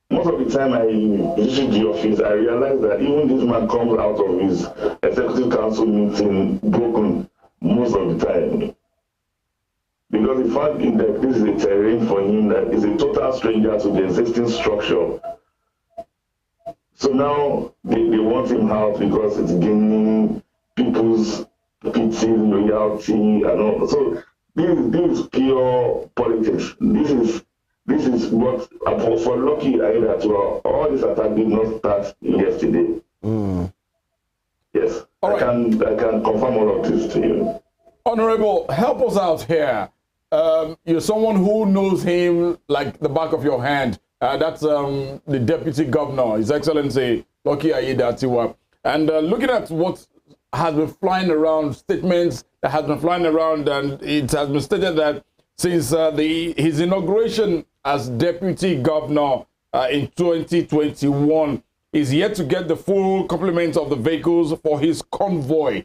Most of the time I visit the office, I realize that even this man comes out of his executive council meeting broken most of the time. Because he found that this is a terrain for him that is a total stranger to the existing structure. So now they want him out because it's gaining people's pity, loyalty, and all. So this is pure politics. This is what, for Lucky Idowu, all this attack did not start yesterday. Yes, I can confirm all of this to you. Honorable, help us out here. You're someone who knows him like the back of your hand. That's the Deputy Governor, His Excellency Lucky Idowu. And looking at what has been flying around, statements that has been flying around, and it has been stated that since his inauguration as Deputy Governor in 2021, is yet to get the full complement of the vehicles for his convoy.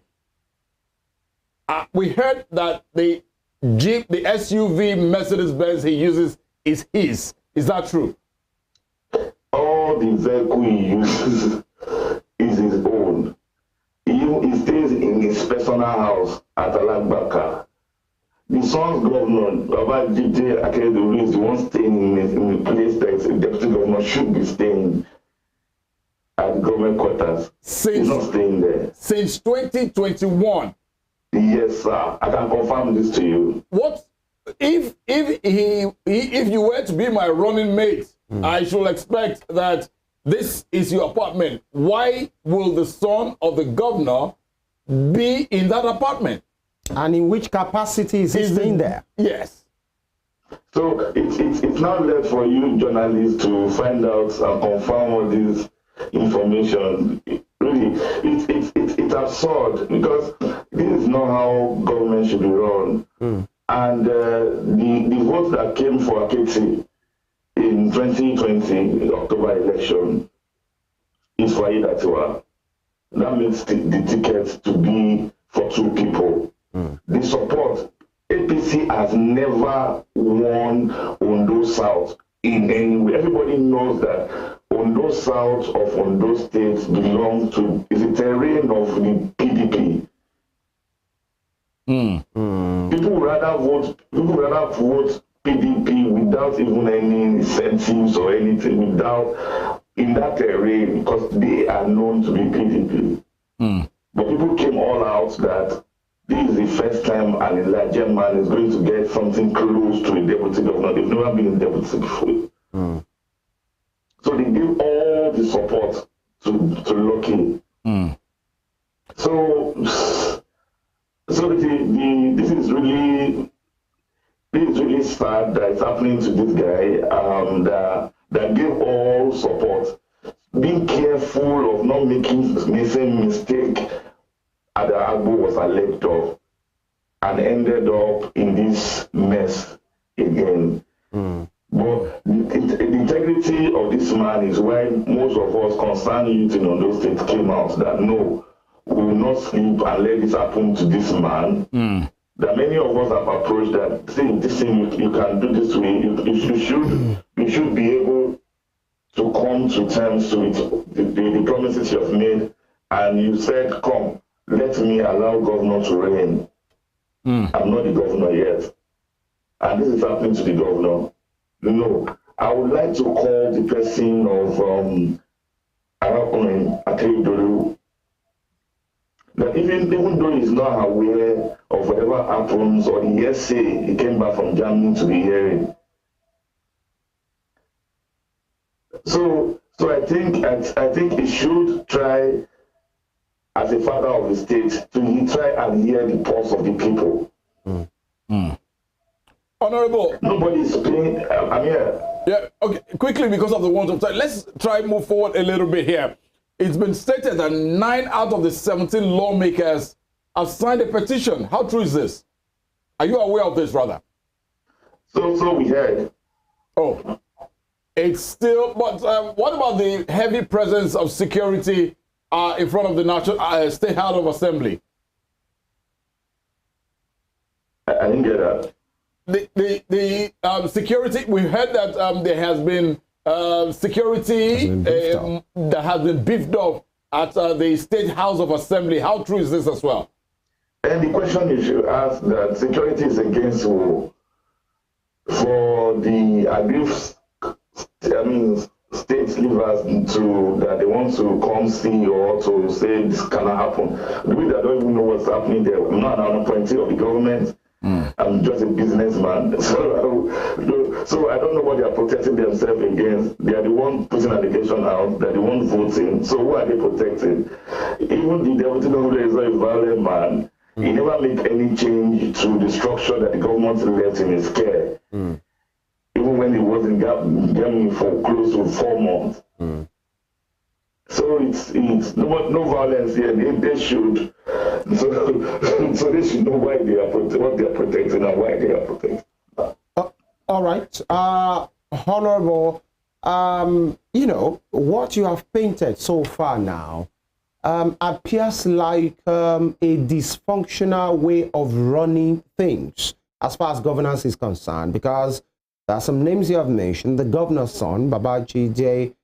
We heard that the Jeep, the SUV Mercedes-Benz he uses is his. Is that true? All the vehicle he uses is his own. He stays in his personal house at Alagbaka. The son's governor, about DJ Akeredolu, is the one staying in the place that the deputy governor should be staying at the government quarters. He's not staying there. Since 2021? Yes, sir. I can confirm this to you. What if you were to be my running mate? I should expect that this is your apartment. Why will the son of the governor be in that apartment? And in which capacity is he staying there? Yes. So it's now left for you journalists to find out and confirm all this information. Really, it's absurd because this is not how government should be run. And the vote that came for Akiti in 2020, the October election, is for Idowu. that makes the tickets to be for two people. The support, APC has never won Ondo South in any way. Everybody knows that Ondo South of Ondo State belongs to, is a terrain of the PDP. People would rather vote PDP without even any incentives or anything, without in that terrain, because they are known to be PDP. But people came all out that this is the first time an Elijah man is going to get something close to a deputy governor. They've never been a deputy before. So they give all the support to Lucky. So this is really sad that it's happening to this guy. That gave all support. Being careful of not making the same mistake that Agbo was alleged of, and ended up in this mess again. But the integrity of this man is why most of us concerned youth in Ondo State came out that no, we will not sleep and let this happen to this man. That many of us have approached that, see, this thing you can do this way. You should be able to come to terms with the promises you have made, and you said, come, let me allow governor to reign. I'm not the governor yet. And this is happening to the governor. No, I would like to call the person of Idowu, that even though he's not aware of whatever happens, or the hearsay he came back from Germany to the hearing. So I think he should try, as a father of the state, to try and hear the pulse of the people. Honorable. Nobody's paying. I'm here. Yeah, okay. Quickly, because of the want of time, let's try move forward a little bit here. It's been stated that 9 out of the 17 lawmakers have signed a petition. How true is this? Are you aware of this, rather? So we heard. Oh, it's still. But what about the heavy presence of security in front of the National State House of Assembly? I didn't get that. The security, we heard that there has been security that has been beefed up at the State House of Assembly. How true is this as well? And the question you should ask, that security is against who? For the abuse, state leaders that they want to come see or to say this cannot happen. We that don't even know what's happening there. I'm not an appointee of the government. I'm just a businessman. So I don't know what they are protecting themselves against. They are the one putting allegation out. They are the one voting. So who are they protecting? Even the deputy governor is not a violent man. He never made any change to the structure that the government left in his care. Even when he was in Germany for close to 4 months. So it's no violence here. They should. So they should know why they are what they are protecting and why they are protecting. All right, Honorable. What you have painted so far now appears like a dysfunctional way of running things as far as governance is concerned, because there are some names you have mentioned: the governor's son, Babajide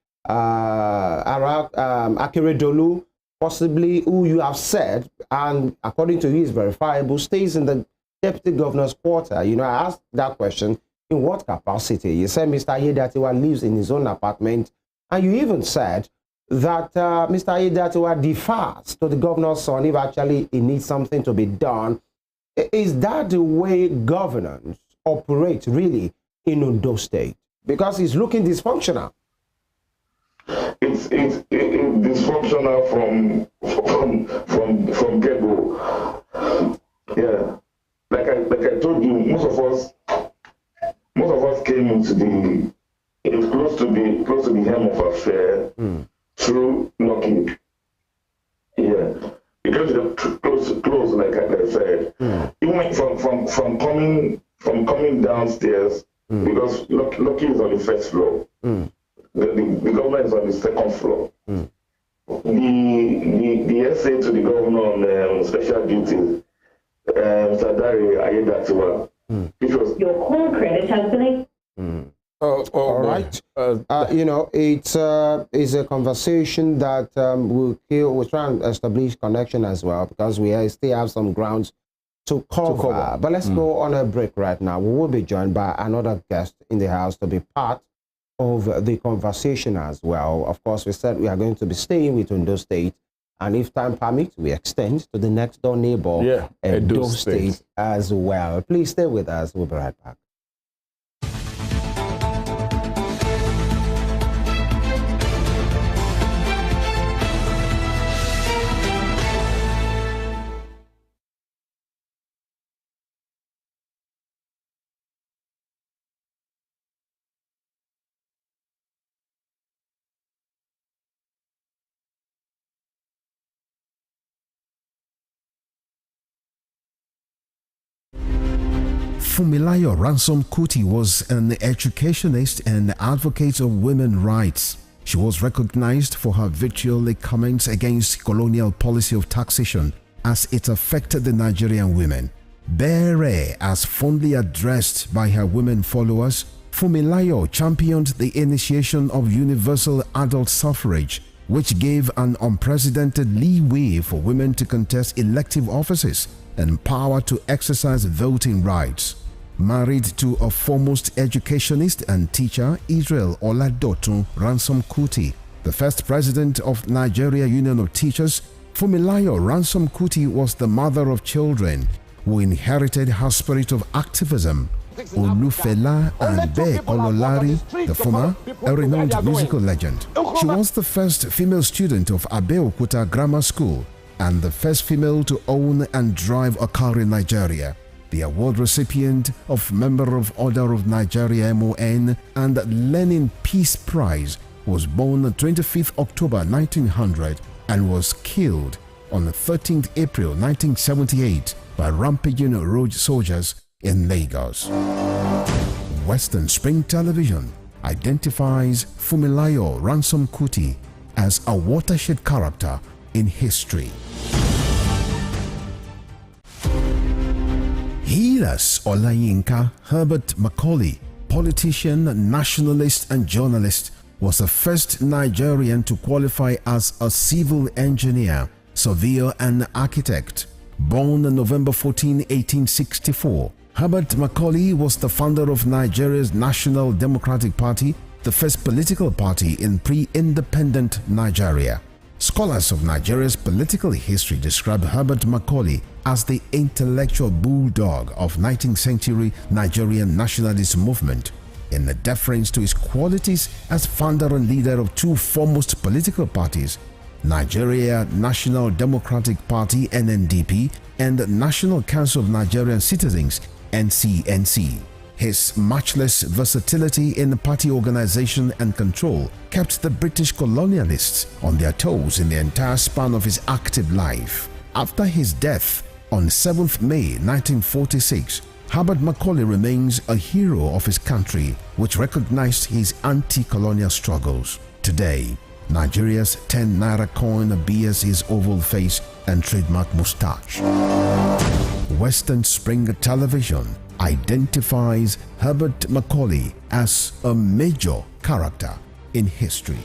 Akeredolu, possibly, who you have said, and according to you is verifiable, stays in the deputy governor's quarter. I asked that question, in what capacity? You said Mr. Aiyedatiwa lives in his own apartment, and you even said that Mr. Aiyedatiwa defers to the governor's son if actually he needs something to be done. Is that the way governance operates really in Ondo State? Because it's looking dysfunctional. It's dysfunctional from get-go. Yeah, like I told you, most of us came into close to the hem of affair through Lucky. Yeah, because close like I said. Even from coming downstairs, because Lucky is on the first floor. The government is on the second floor. the essay to the governor on special duties, Sadari Ayedatiwa, which was your call credit has been. All right. It's a conversation that we'll try and establish connection as well, because we still have some grounds to cover. But let's go on a break right now. We will be joined by another guest in the house to be part of the conversation as well. Of course, we said we are going to be staying with Ondo State, and if time permits, we extend to the next door neighbor, Ondo State as well. Please stay with us. We'll be right back. Fumilayo Ransom Kuti was an educationist and advocate of women's rights. She was recognized for her vitriolic comments against colonial policy of taxation as it affected the Nigerian women. Bere, as fondly addressed by her women followers, Fumilayo championed the initiation of universal adult suffrage, which gave an unprecedented leeway for women to contest elective offices and power to exercise voting rights. Married to a foremost educationist and teacher, Israel Oladotun Ransom Kuti, the first president of Nigeria Union of Teachers, Fumilayo Ransom Kuti was the mother of children who inherited her spirit of activism. Olufela and Be Kololari, the former, a renowned musical legend. She was the first female student of Abeokuta Grammar School and the first female to own and drive a car in Nigeria. The award recipient of Member of Order of Nigeria MON and Lenin Peace Prize, was born on 25th October 1900 and was killed on 13th April 1978 by rampaging road soldiers in Lagos. Western Spring Television identifies Fumilayo Ransom Kuti as a watershed character in history. Hiras Olayinka Herbert Macaulay, politician, nationalist and journalist, was the first Nigerian to qualify as a civil engineer, surveyor and architect. Born on November 14, 1864, Herbert Macaulay was the founder of Nigeria's National Democratic Party, the first political party in pre-independent Nigeria. Scholars of Nigeria's political history describe Herbert Macaulay as the intellectual bulldog of 19th century Nigerian nationalist movement, in a deference to his qualities as founder and leader of two foremost political parties, Nigeria National Democratic Party (NNDP) and National Council of Nigerian Citizens (NCNC). His matchless versatility in party organization and control kept the British colonialists on their toes in the entire span of his active life. After his death on 7th May 1946, Herbert Macaulay remains a hero of his country, which recognized his anti-colonial struggles. Today, Nigeria's 10 naira coin bears his oval face and trademark moustache. Western Spring Television identifies Herbert Macaulay as a major character in history.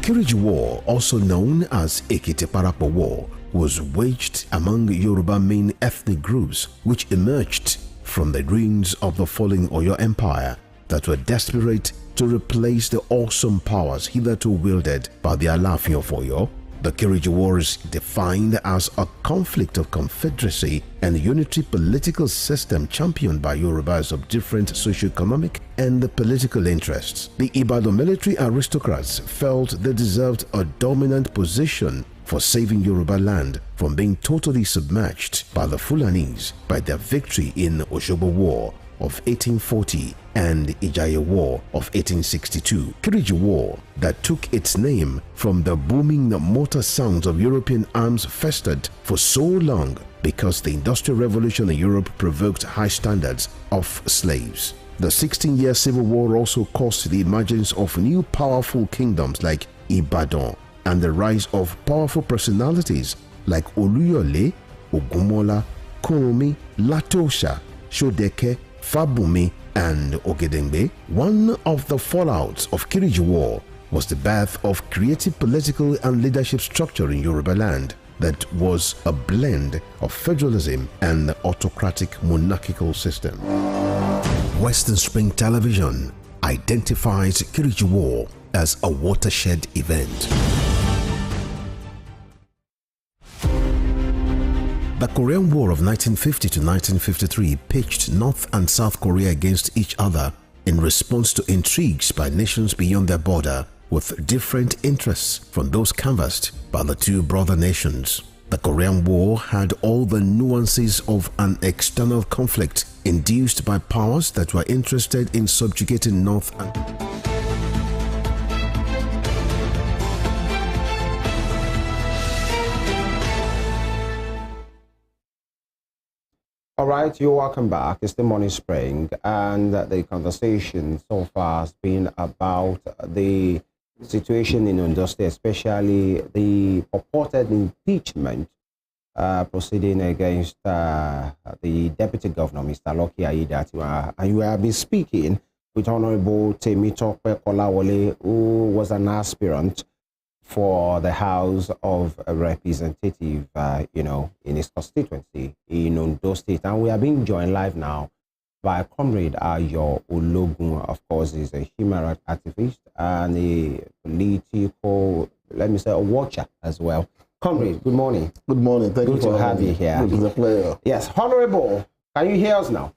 Kiriji War, also known as Ekiti-Parapa War, was waged among Yoruba main ethnic groups which emerged from the ruins of the falling Oyo Empire that were desperate to replace the awesome powers hitherto wielded by the Alaafin of Oyo. The Kiriji War is defined as a conflict of confederacy and unitary political system championed by Yorubas of different socio-economic and political interests. The Ibadan military aristocrats felt they deserved a dominant position for saving Yoruba land from being totally submerged by the Fulanis by their victory in Osogbo War of 1840 and Ijaye War of 1862. Kiriji War, that took its name from the booming motor sounds of European arms, festered for so long because the Industrial Revolution in Europe provoked high standards of slaves. The 16-year civil war also caused the emergence of new powerful kingdoms like Ibadan and the rise of powerful personalities like Oluyole, Ogunmola, Kuromi, Latosha, Shodeke, Fabumi, and Ogedengbe. One of the fallouts of Kiriji War was the birth of creative political and leadership structure in Yoruba land that was a blend of federalism and the autocratic monarchical system. Western Spring Television identifies Kiriji War as a watershed event. The Korean War of 1950 to 1953 pitched North and South Korea against each other in response to intrigues by nations beyond their border with different interests from those canvassed by the two brother nations. The Korean War had all the nuances of an external conflict induced by powers that were interested in subjugating North and All right, you're welcome back. It's the Morning Spring, and the conversation so far has been about the situation in Ondo State, especially the purported impeachment proceeding against the Deputy Governor, Mr. Lucky Aiyedatiwa. And you have been speaking with Honorable Temitope Kolawole, who was an aspirant for the House of Representatives, in his constituency in Ondo State. And we are being joined live now by Comrade Ayo Ologun. Of course, he's a human rights activist and a political, a watcher as well. Comrade, good morning. Good morning. Thank you for having you here. It's a pleasure. Yes, Honorable, can you hear us now?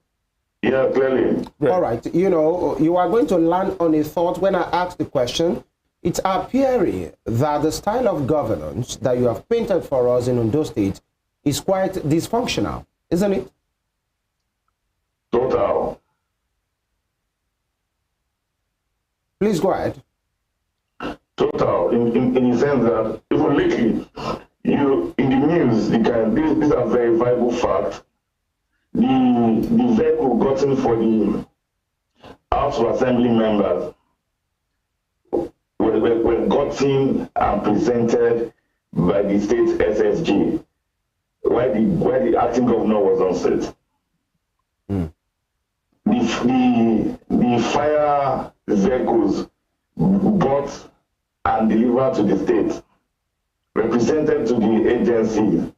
Yeah, clearly. All right. You are going to land on a thought when I ask the question. It's appearing that the style of governance that you have painted for us in Ondo State is quite dysfunctional, isn't it? Total. Please go ahead. Total, in the sense that even lately, in the news, these are very viable facts. The vehicle gotten for the House of Assembly members were gotten and presented by the state SSG, while the acting governor was on set. The fire vehicles bought and delivered to the state, represented to the agency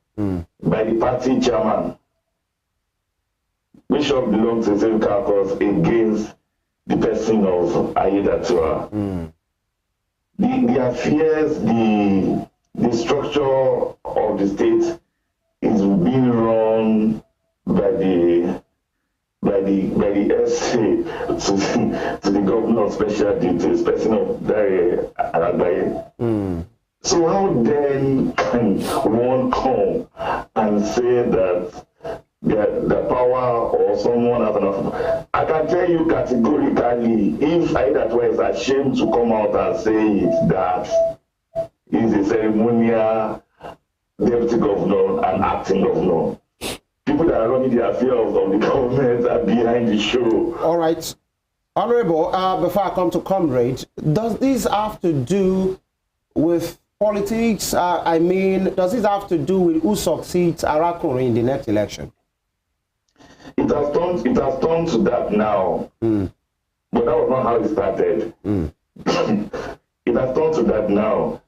by the party chairman, Bishop belonged to the same caucus against the person of Aiyedatiwa. The affairs, the structure of the state is being run by the SA to the governor of special duties, person of Dare Arabaye. So how then can one come and say that the power or someone has enough? I can tell you categorically, if Aiyedatiwa is ashamed to come out and say it, that he's a ceremonial deputy governor and acting governor. People that are running the affairs of the government are behind the show. All right. Honorable, before I come to Comrade, does this have to do with politics? Does this have to do with who succeeds Arakuri in the next election? It has turned to that now. But that was not how it started. It has turned to that now.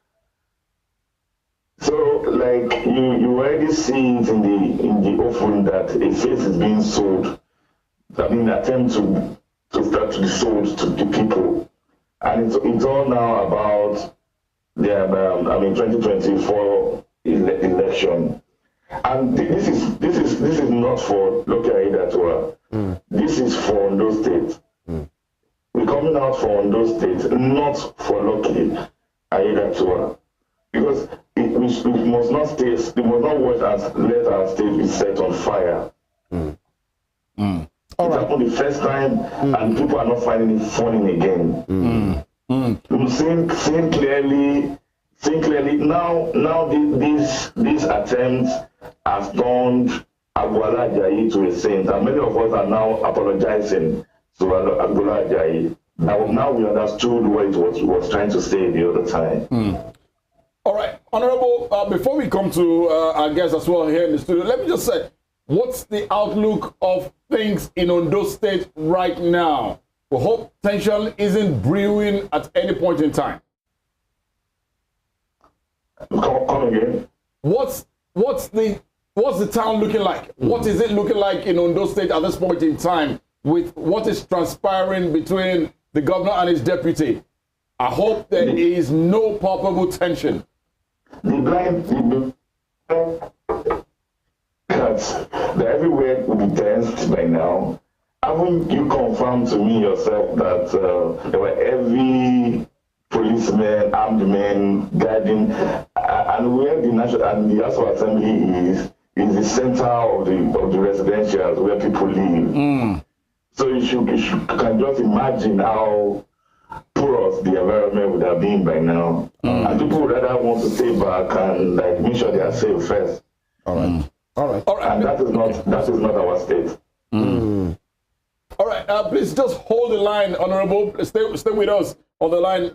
So, like you already see it in the open that a face is being sold. Attempt to start to be sold to the people, and it's all now about the 2024 election. And this is not for Lucky Aiyedatiwa. This is for Ondo State. We're coming out for Ondo State, not for Lucky Aiyedatiwa, because we must not watch as let our state be set on fire. It's happened the first time, and people are not finding it funny again. Seeing clearly. Now these attempts have turned Abuala Ajayi to a saint, and many of us are now apologizing, So Agbola Ajayi. Now we understood what it was trying to say the other time. All right, Honorable, before we come to our guests as well here in the studio, let me just say, what's the outlook of things in Ondo State right now? We hope tension isn't brewing at any point in time. Come again. What's the town looking like? What is it looking like in Ondo State at this point in time with what is transpiring between the governor and his deputy? I hope there is no palpable tension. The they're everywhere will be tensed by now. Haven't you confirmed to me yourself that there were heavy policemen, armed men guarding, and where the National and the House of Assembly is the center of the residentials where people live. So you can just imagine how porous the environment would have been by now. And people would rather want to stay back and like make sure they are safe first. All right. And that is not our state. All right, please just hold the line, Honorable. Stay with us on the line.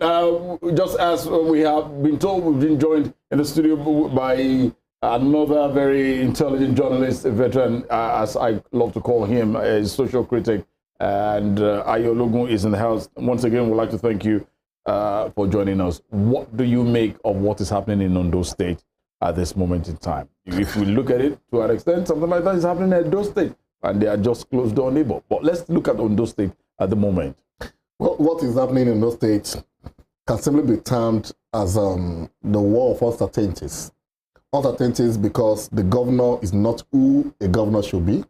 Just as we have been told, we've been joined in the studio by another very intelligent journalist, a veteran, as I love to call him, a social critic, and Ayologun is in the house. Once again, we'd like to thank you for joining us. What do you make of what is happening in Ondo State at this moment in time? If we look at it to an extent, something like that is happening at Ondo State, and they are just closed door neighbor. But let's look at Ondo State at the moment. Well, what is happening in Ondo State can simply be termed as the war of uncertainties. Uncertainties because the governor is not who a governor should be.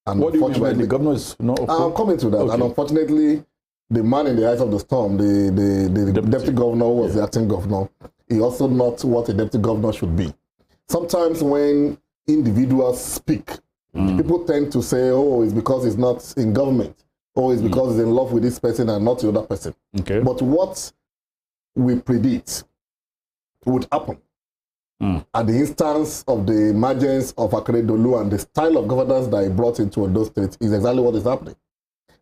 And what do you mean by the governor is not? I'm coming to that. Okay. And unfortunately, the man in the eyes of the storm, the deputy governor who was the acting governor, he also not what a deputy governor should be. Sometimes when individuals speak, people tend to say, oh, it's because he's not in government. Or it's because he's in love with this person and not the other person. Okay. But what we predict would happen at the instance of the emergence of Akeredolu and the style of governance that he brought into Ondo State is exactly what is happening.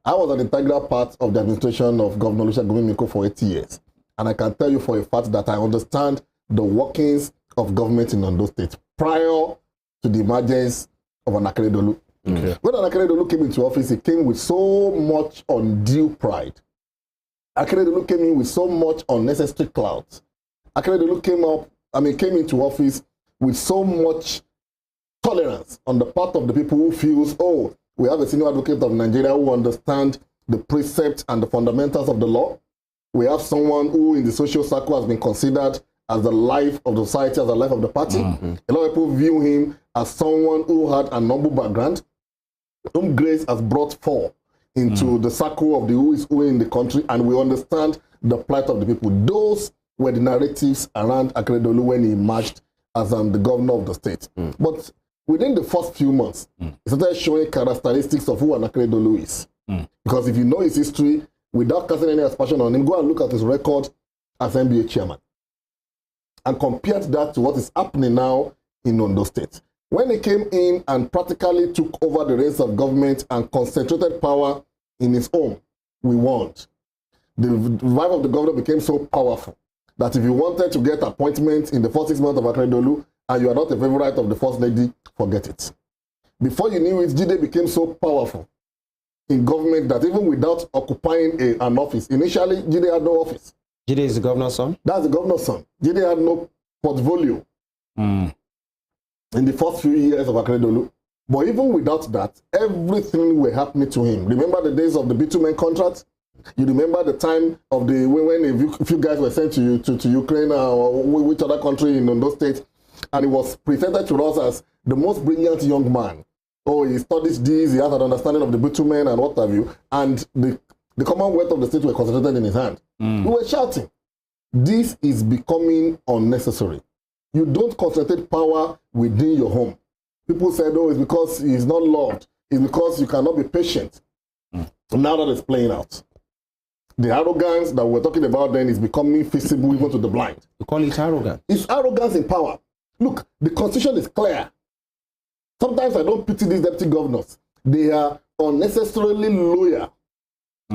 I was an integral part of the administration of Governor Olusegun Mimiko for 80 years. And I can tell you for a fact that I understand the workings of government in Ondo State prior to the emergence of an Akeredolu. Okay. When Akeredolu came into office, he came with so much undue pride. Akeredolu came in with so much unnecessary clout. Akeredolu came into office with so much tolerance on the part of the people who feels, oh, we have a senior advocate of Nigeria who understands the precepts and the fundamentals of the law. We have someone who in the social circle has been considered as the life of the society, as the life of the party. A lot of people view him as someone who had a noble background, whom grace has brought forth into the circle of the who is who in the country, and we understand the plight of the people. Those were the narratives around Akeredolu when he emerged as the governor of the state. But within the first few months, he started showing characteristics of who an Akeredolu is. Because if you know his history, without casting any aspersion on him, go and look at his record as NBA chairman and compare that to what is happening now in Ondo State. When he came in and practically took over the reins of government and concentrated power in his own, we won. The vibe of the governor became so powerful that if you wanted to get appointments in the first 6 months of Akeredolu and you are not a favorite of the first lady, forget it. Before you knew it, Jide became so powerful in government that even without occupying an office, initially Jide had no office. Jide is the governor's son? That's the governor's son. Jide had no portfolio in the first few years of Akeredolu. But even without that, everything were happening to him. Remember the days of the bitumen contract? You remember the time of the when a few guys were sent to Ukraine or which other country in Ondo State, and he was presented to us as the most brilliant young man. Oh, he studies this, he has an understanding of the bitumen and what have you, and the commonwealth of the state were concentrated in his hand. We were shouting. This is becoming unnecessary. You don't concentrate power within your home. People said, oh, it's because he's not loved. It's because you cannot be patient. Now that it's playing out. The arrogance that we're talking about then is becoming visible even to the blind. You call it arrogance? It's arrogance in power. Look, the constitution is clear. Sometimes I don't pity these deputy governors. They are unnecessarily loyal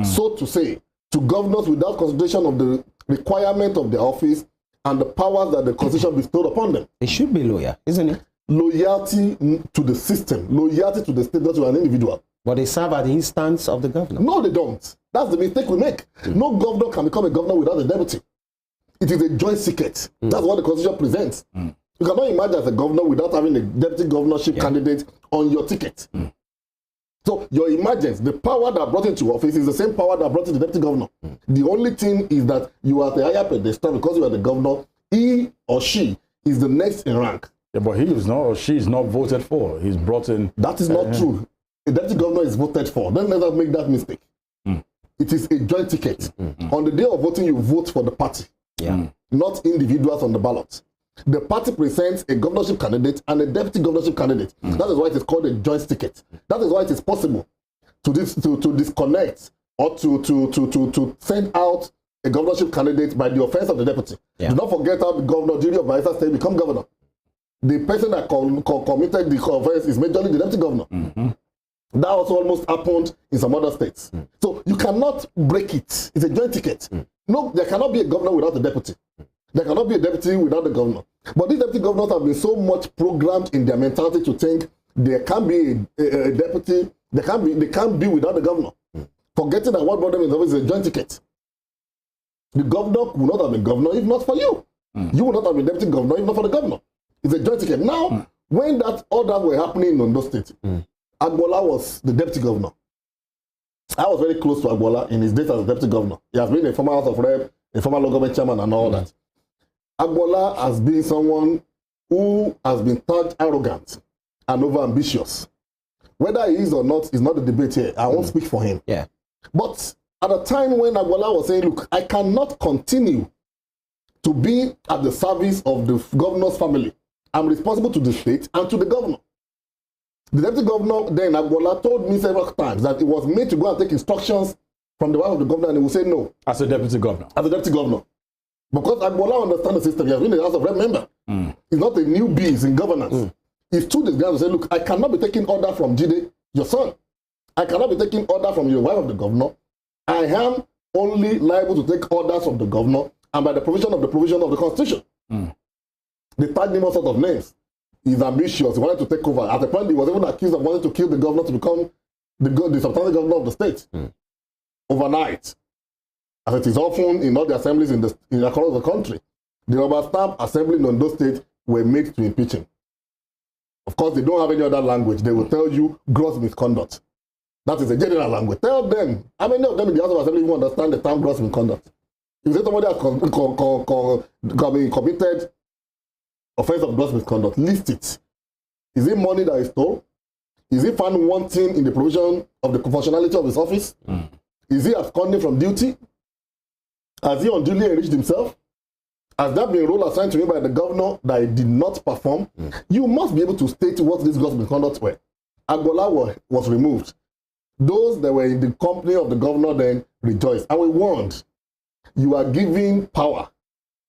so to say, to governors without consideration of the requirement of the office and the powers that the Constitution bestowed upon them. It should be loyal, isn't it? Loyalty to the system, loyalty to the state, not to an individual. But they serve at the instance of the governor. No, they don't. That's the mistake we make. No governor can become a governor without a deputy. It is a joint secret. That's what the Constitution presents. You cannot imagine as a governor without having a deputy governorship candidate on your ticket. So your emergence, the power that brought into office is the same power that brought in the deputy governor. The only thing is that you are the higher pedestal because you are the governor. He or she is the next in rank. Yeah, but he is not or she is not voted for. He's brought in. That is not true. A deputy governor is voted for. Don't never make that mistake. It is a joint ticket. On the day of voting, you vote for the party, not individuals on the ballot. The party presents a governorship candidate and a deputy governorship candidate. That is why it is called a joint ticket. That is why it is possible to disconnect or to send out a governorship candidate by the offense of the deputy. Do not forget how the governor, Judy of Bayelsa State, become governor. The person that committed the offense is majorly the deputy governor. That also almost happened in some other states. So you cannot break it. It's a joint ticket. No, there cannot be a governor without a deputy. There cannot be a deputy without the governor. But these deputy governors have been so much programmed in their mentality to think there can be a deputy, they can't be without the governor. Forgetting that what brought them in office is a joint ticket. The governor would not have been governor if not for you. You would not have been deputy governor if not for the governor. It's a joint ticket. Now, when that all that were happening in Ondo State, Agbola was the deputy governor. I was very close to Agbola in his days as a deputy governor. He has been a former House of Rep, a former local government chairman and all that. Agbola has been someone who has been tagged arrogant and overambitious. Whether he is or not is not the debate here. I won't speak for him. But at a time when Agbola was saying, look, I cannot continue to be at the service of the governor's family. I'm responsible to the state and to the governor. The deputy governor, then Agbola, told me several times that it was made to go and take instructions from the wife of the governor, and he would say no. As a deputy governor? As a deputy governor. Because Agbola understands the system. He has been a House of Rep member. He's not a newbie, he's in governance. He stood his ground and said, look, I cannot be taking order from Jide, your son. I cannot be taking order from your wife of the governor. I am only liable to take orders from the governor and by the provision of the Constitution. They tagged him all sorts of names. He's ambitious. He wanted to take over. At the point, he was even accused of wanting to kill the governor to become the substantive governor of the state overnight. As it is often in all the assemblies across the country, the rubber stamp assembly in Ondo State were made to impeach him. Of course, they don't have any other language. They will tell you gross misconduct. That is a general language. Tell them, how many of them in the House of Assembly even understand the term gross misconduct? If you say somebody has committed offense of gross misconduct, list it. Is it money that is stole? Is he found wanting in the provision of the functionality of his office? Is he absconding from duty? Has he unduly enriched himself? Has that been a role assigned to him by the governor that he did not perform? You must be able to state what these gross misconducts were. Agbola was removed. Those that were in the company of the governor then rejoiced. And we warned, you are giving power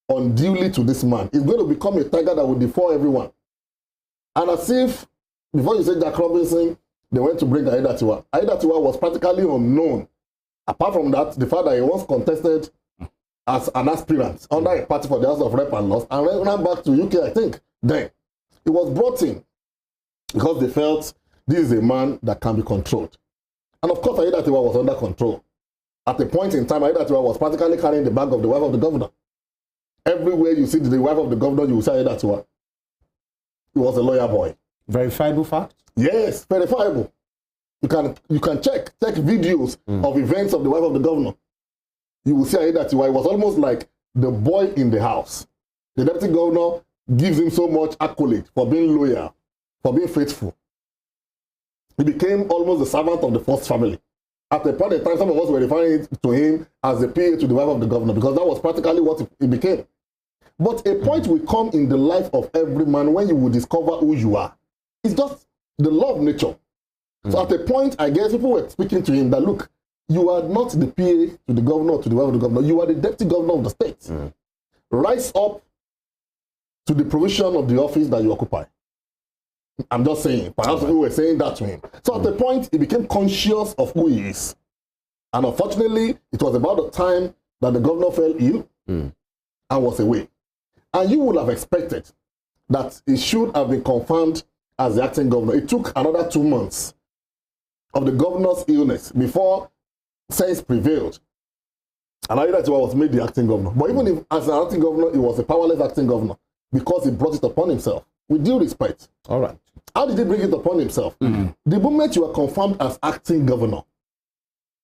unduly to this man. He's going to become a tiger that will devour everyone. And as if, before you say Jack Robinson, they went to bring Aidatiwa. Aidatiwa was practically unknown. Apart from that, the fact that he once contested as an aspirant under a party for the House of Rep and lost, and ran back to UK, I think. Then, he was brought in because they felt this is a man that can be controlled. And of course, Aidatiwa was under control. At a point in time, Aidatiwa was practically carrying the bag of the wife of the governor. Everywhere you see the wife of the governor, you will say Aidatiwa. He was a lawyer boy. Verifiable fact? Yes, verifiable. You can check videos of events of the wife of the governor. You will see Aidatiwa. It was almost like the boy in the house. The deputy governor gives him so much accolade for being loyal, for being faithful. He became almost the servant of the first family. At a point in time, some of us were referring to him as the PA to the wife of the governor because that was practically what it became. But a point will come in the life of every man when you will discover who you are. It's just the law of nature. So at a point, I guess people were speaking to him that, look, you are not the PA to the governor or to the wife of the governor. You are the deputy governor of the state. Rise up to the provision of the office that you occupy. I'm just saying. Perhaps people were saying that to him. So at the point, he became conscious of who he is. And unfortunately, it was about the time that the governor fell ill and was away. And you would have expected that he should have been confirmed as the acting governor. It took another 2 months of the governor's illness before sense prevailed. And Aiyedatiwa was made the acting governor. But even if, as an acting governor, he was a powerless acting governor because he brought it upon himself. With due respect. All right. How did he bring it upon himself? The moment you are confirmed as acting governor,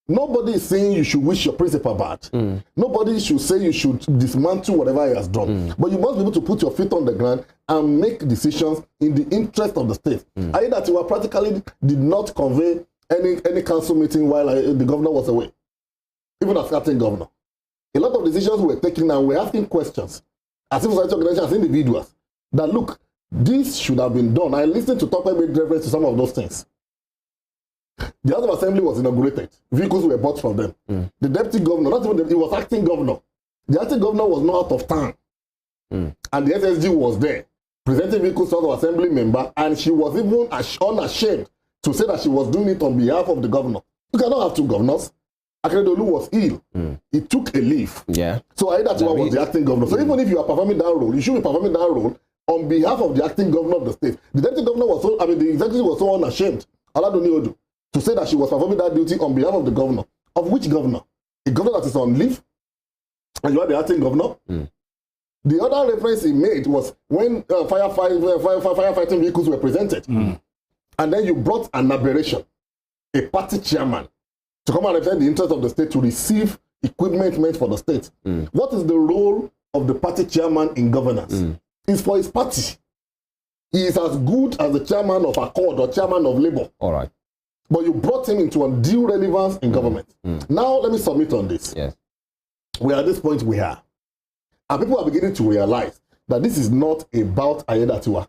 nobody is saying you should wish your principal bad. Nobody should say you should dismantle whatever he has done. But you must be able to put your feet on the ground and make decisions in the interest of the state. Aiyedatiwa practically did not convey any council meeting while the governor was away, even as acting governor. A lot of decisions were taken and we're asking questions as civil society organizations, as individuals, that look, this should have been done. I listened to Tope make reference to some of those things. The House of Assembly was inaugurated. Vehicles were bought from them. The deputy governor, not even he was acting governor. The acting governor was not out of town. And the SSG was there, presenting vehicles to the House of Assembly member, and she was even unashamed to say that she was doing it on behalf of the governor. You cannot have two governors. Idowu was ill. He took a leave. So Aiyedatiwa was the acting governor. So even if you are performing that role, you should be performing that role on behalf of the acting governor of the state. The deputy governor was so, the executive was so unashamed, Ondo, to say that she was performing that duty on behalf of the governor. Of which governor? A governor that is on leave, and you are the acting governor. The other reference he made was when firefighting vehicles were presented. And then you brought an aberration, a party chairman, to come and represent the interest of the state to receive equipment meant for the state. What is the role of the party chairman in governance? It's for his party. He is as good as the chairman of Accord or chairman of Labour. All right. But you brought him into undue relevance in government. Now, let me submit on this. Yes. We are at this point we are. And people are beginning to realize that this is not about Aiyedatiwa.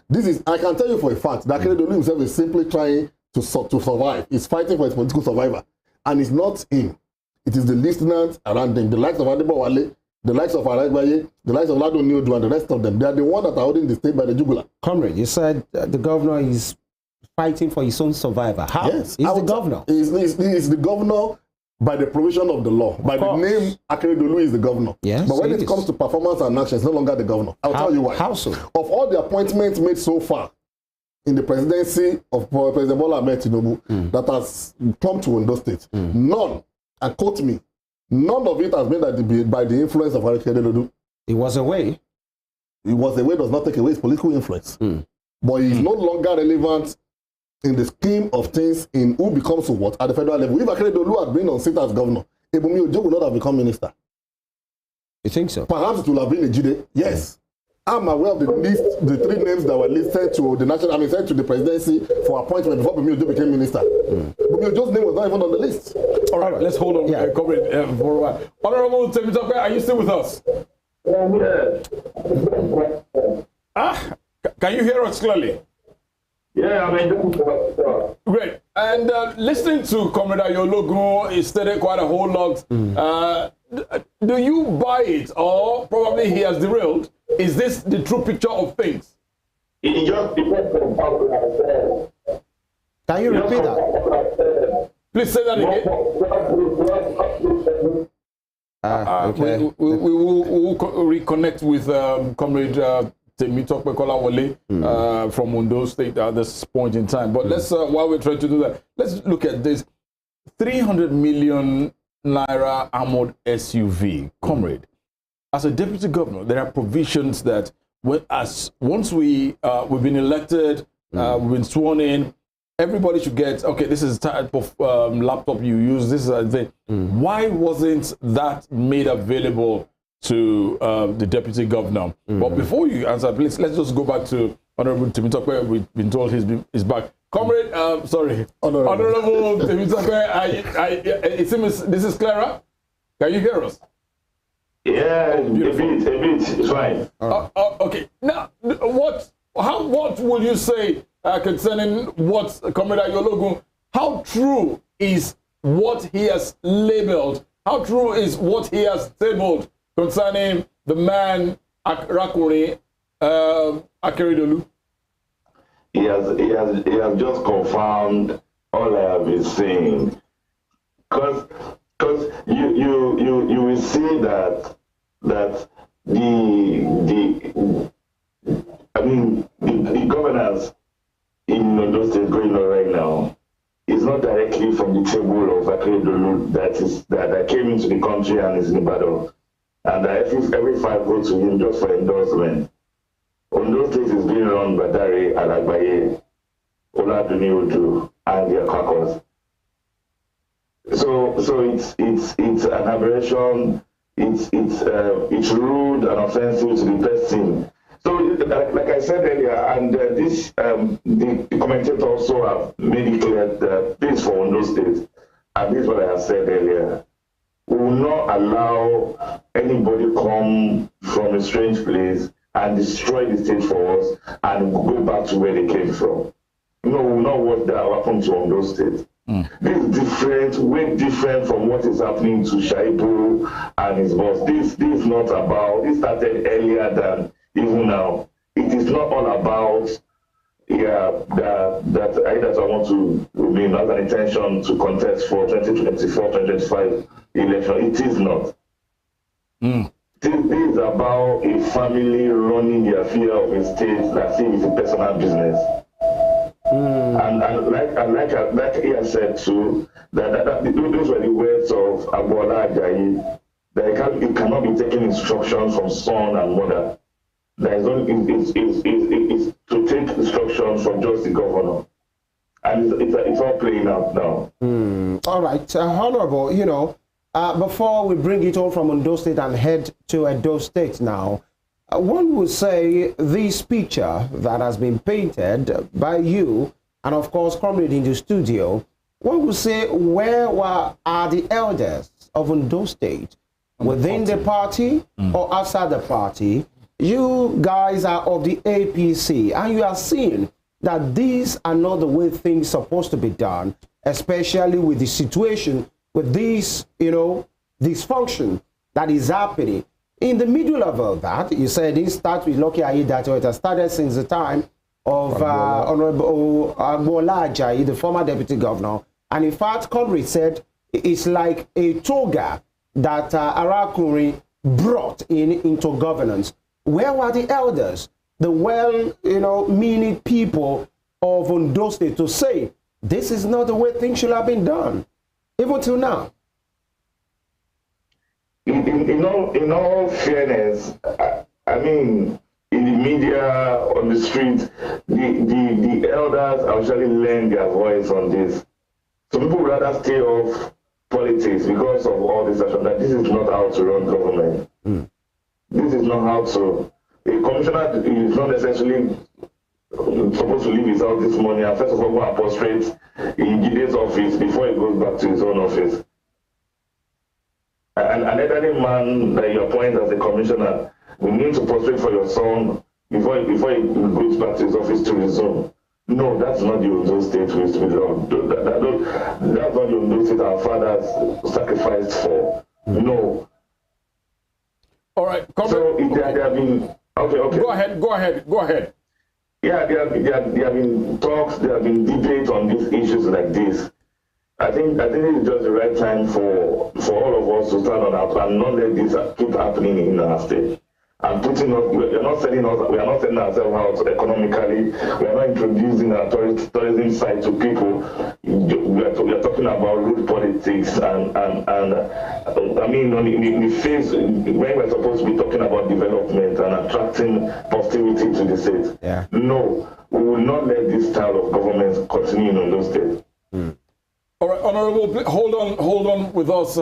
This is, I can tell you for a fact, that Aiyedatiwa himself is simply trying to survive. He's fighting for his political survival. And it's not him. It is the listeners around him, the likes of Adebowale, the likes of Aragbaye, the likes of Lado Niodu, and the rest of them. They are the ones that are holding the state by the jugular. Comrade, you said the governor is fighting for his own survival. How? Yes. He's the governor. He's the governor by the provision of the law. By the name, Akeredolu is the governor. Yes, but when it comes to performance and action, it's no longer the governor. I'll tell you why. How so? Of all the appointments made so far in the presidency of President Bola Ahmed Tinubu that has come to Ondo State, none, and quote me, none of it has been by the influence of Akeredolu. He was away. He was away does not take away his political influence. But he is no longer relevant in the scheme of things in who becomes what at the federal level. If Akeredolu had been on seat as governor, Ebumi Ojo would not have become minister. You think so? Perhaps it will have been a Jide. Yes. I'm aware of the list, the three names that were listed to the national, sent to the presidency for appointment before Ebumi Ojo became minister. Ebumi Ojo's name was not even on the list. All right, let's hold on, comrade, for a while. Honorable Temitope, are you still with us? Can you hear us clearly? Yeah, I mean, great. And listening to Comrade Ayologun, he stated quite a whole lot. Do you buy it, or probably he has derailed? Is this the true picture of things? it just depends on how Can you repeat that? Please say that again. Okay. We will reconnect with Comrade Temitope Kolawole from Ondo State at this point in time. But let's, while we're trying to do that, let's look at this 300 million naira armored SUV. Comrade, as a deputy governor, there are provisions that once we've been elected, we've been sworn in, everybody should get, okay, this is the type of laptop you use, this is a thing. Why wasn't that made available to the deputy governor? But before you answer, please, let's just go back to Honorable Temitope. We've been told he's back. Comrade, Honorable Temitope, it seems this is clearer. Can you hear us? Yeah, a bit, it's fine. Okay, now, what will you say concerning what Comrade Ayologun, how true is what he has labeled, how true is what he has tabled concerning the man Rakuri Akeredolu? He has just confirmed all I have been saying. Because you will see that the governance in Ondo State going on right now is not directly from the table of Idowu that came into the country and is in the battle. And every 5 votes to him just for endorsement. Ondo State is being run by Dare Alagbaye, Oladuni Odu, and their caucus. So it's an aberration. It's rude and offensive to the person. So like I said earlier, and the commentator also have made it clear that this for Ondo State, and this is what I have said earlier. We will not allow anybody come from a strange place and destroy the state for us and go back to where they came from. No, we will not watch that happen to Ondo State. This is different, way different from what is happening to Shaibu and his boss. This is not about, this started earlier than even now. It is not all about, that I want to remain as an intention to contest for 2024-2025 election. It is not. This is about a family running the affair of a state that seems a personal business. And like he has said too, that those were the words of Agbola Ajayi, that it cannot be taking instructions from son and mother. That is to take instructions from just the governor. And it's all playing out now. All right, Honorable, before we bring it on from Ondo State and head to Edo State now, one would say this picture that has been painted by you, and of course, comrade in the studio, one would say, where are the elders of Ondo State? Within the party or outside the party? You guys are of the APC, and you are seeing that these are not the way things are supposed to be done, especially with the situation, with this, dysfunction that is happening. In the middle of all that, you said it starts with Lucky Aiyedatiwa, so it has started since the time of Honorable Agbola Ajayi, the former deputy governor. And in fact, comrade said it's like a toga that Arakuri brought into governance. Where were the elders, the meaning people of Ondo State to say this is not the way things should have been done, even till now? In all fairness, I mean, in the media, on the street, the elders actually lend their voice on this. Some people rather stay off politics because of all this action, that this is not how to run government. This is not how to. A commissioner is not necessarily supposed to leave his house this morning and first of all go and prostrate in Gideon's office before he goes back to his own office. And an elderly man that you appoint as a commissioner will need to prostrate for your son before he goes back to his office to resume. No, that's not the Ondo State we used to be done. That's not the Ondo State our fathers sacrificed for. No. All right. So there have been. Okay. Go ahead. Yeah, there have been talks, there have been debates on these issues like this. I think it's just the right time for all of us to stand on our and not let this keep happening in our state. And we are not selling ourselves out economically. We are not introducing our tourism side to people. We are talking about root politics and I mean, in the phase when we're supposed to be talking about development and attracting positivity to the state. Yeah. No, we will not let this style of government continue in those states. All right, Honorable, hold on with us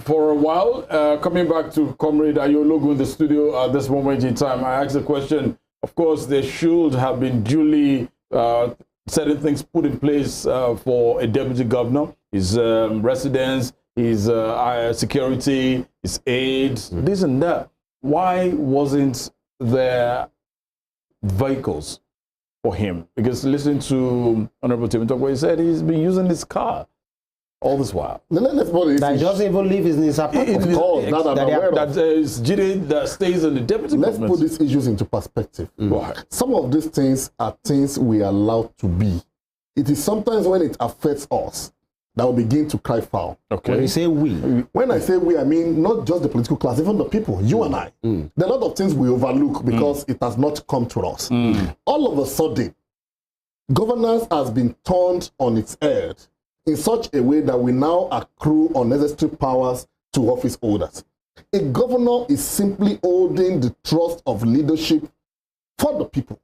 for a while. Coming back to Comrade Ayologun in the studio at this moment in time, I asked the question, of course, there should have been duly certain things put in place for a deputy governor, his residence, his security, his aides, this and that. Why wasn't there vehicles for him? Because listening to Honorable Temitope, he said he's been using his car all this while. Let's put it. That he doesn't even live in his apartment. That stays in the deputy Let's government. put these issues into perspective. Some of these things are things we are allowed to be. It is sometimes when it affects us that will begin to cry foul. Okay. When you say we, When I say we, I mean not just the political class, even the people, you and I. There are a lot of things we overlook because it has not come to us. All of a sudden, governance has been turned on its head in such a way that we now accrue unnecessary powers to office holders. A governor is simply holding the trust of leadership for the people.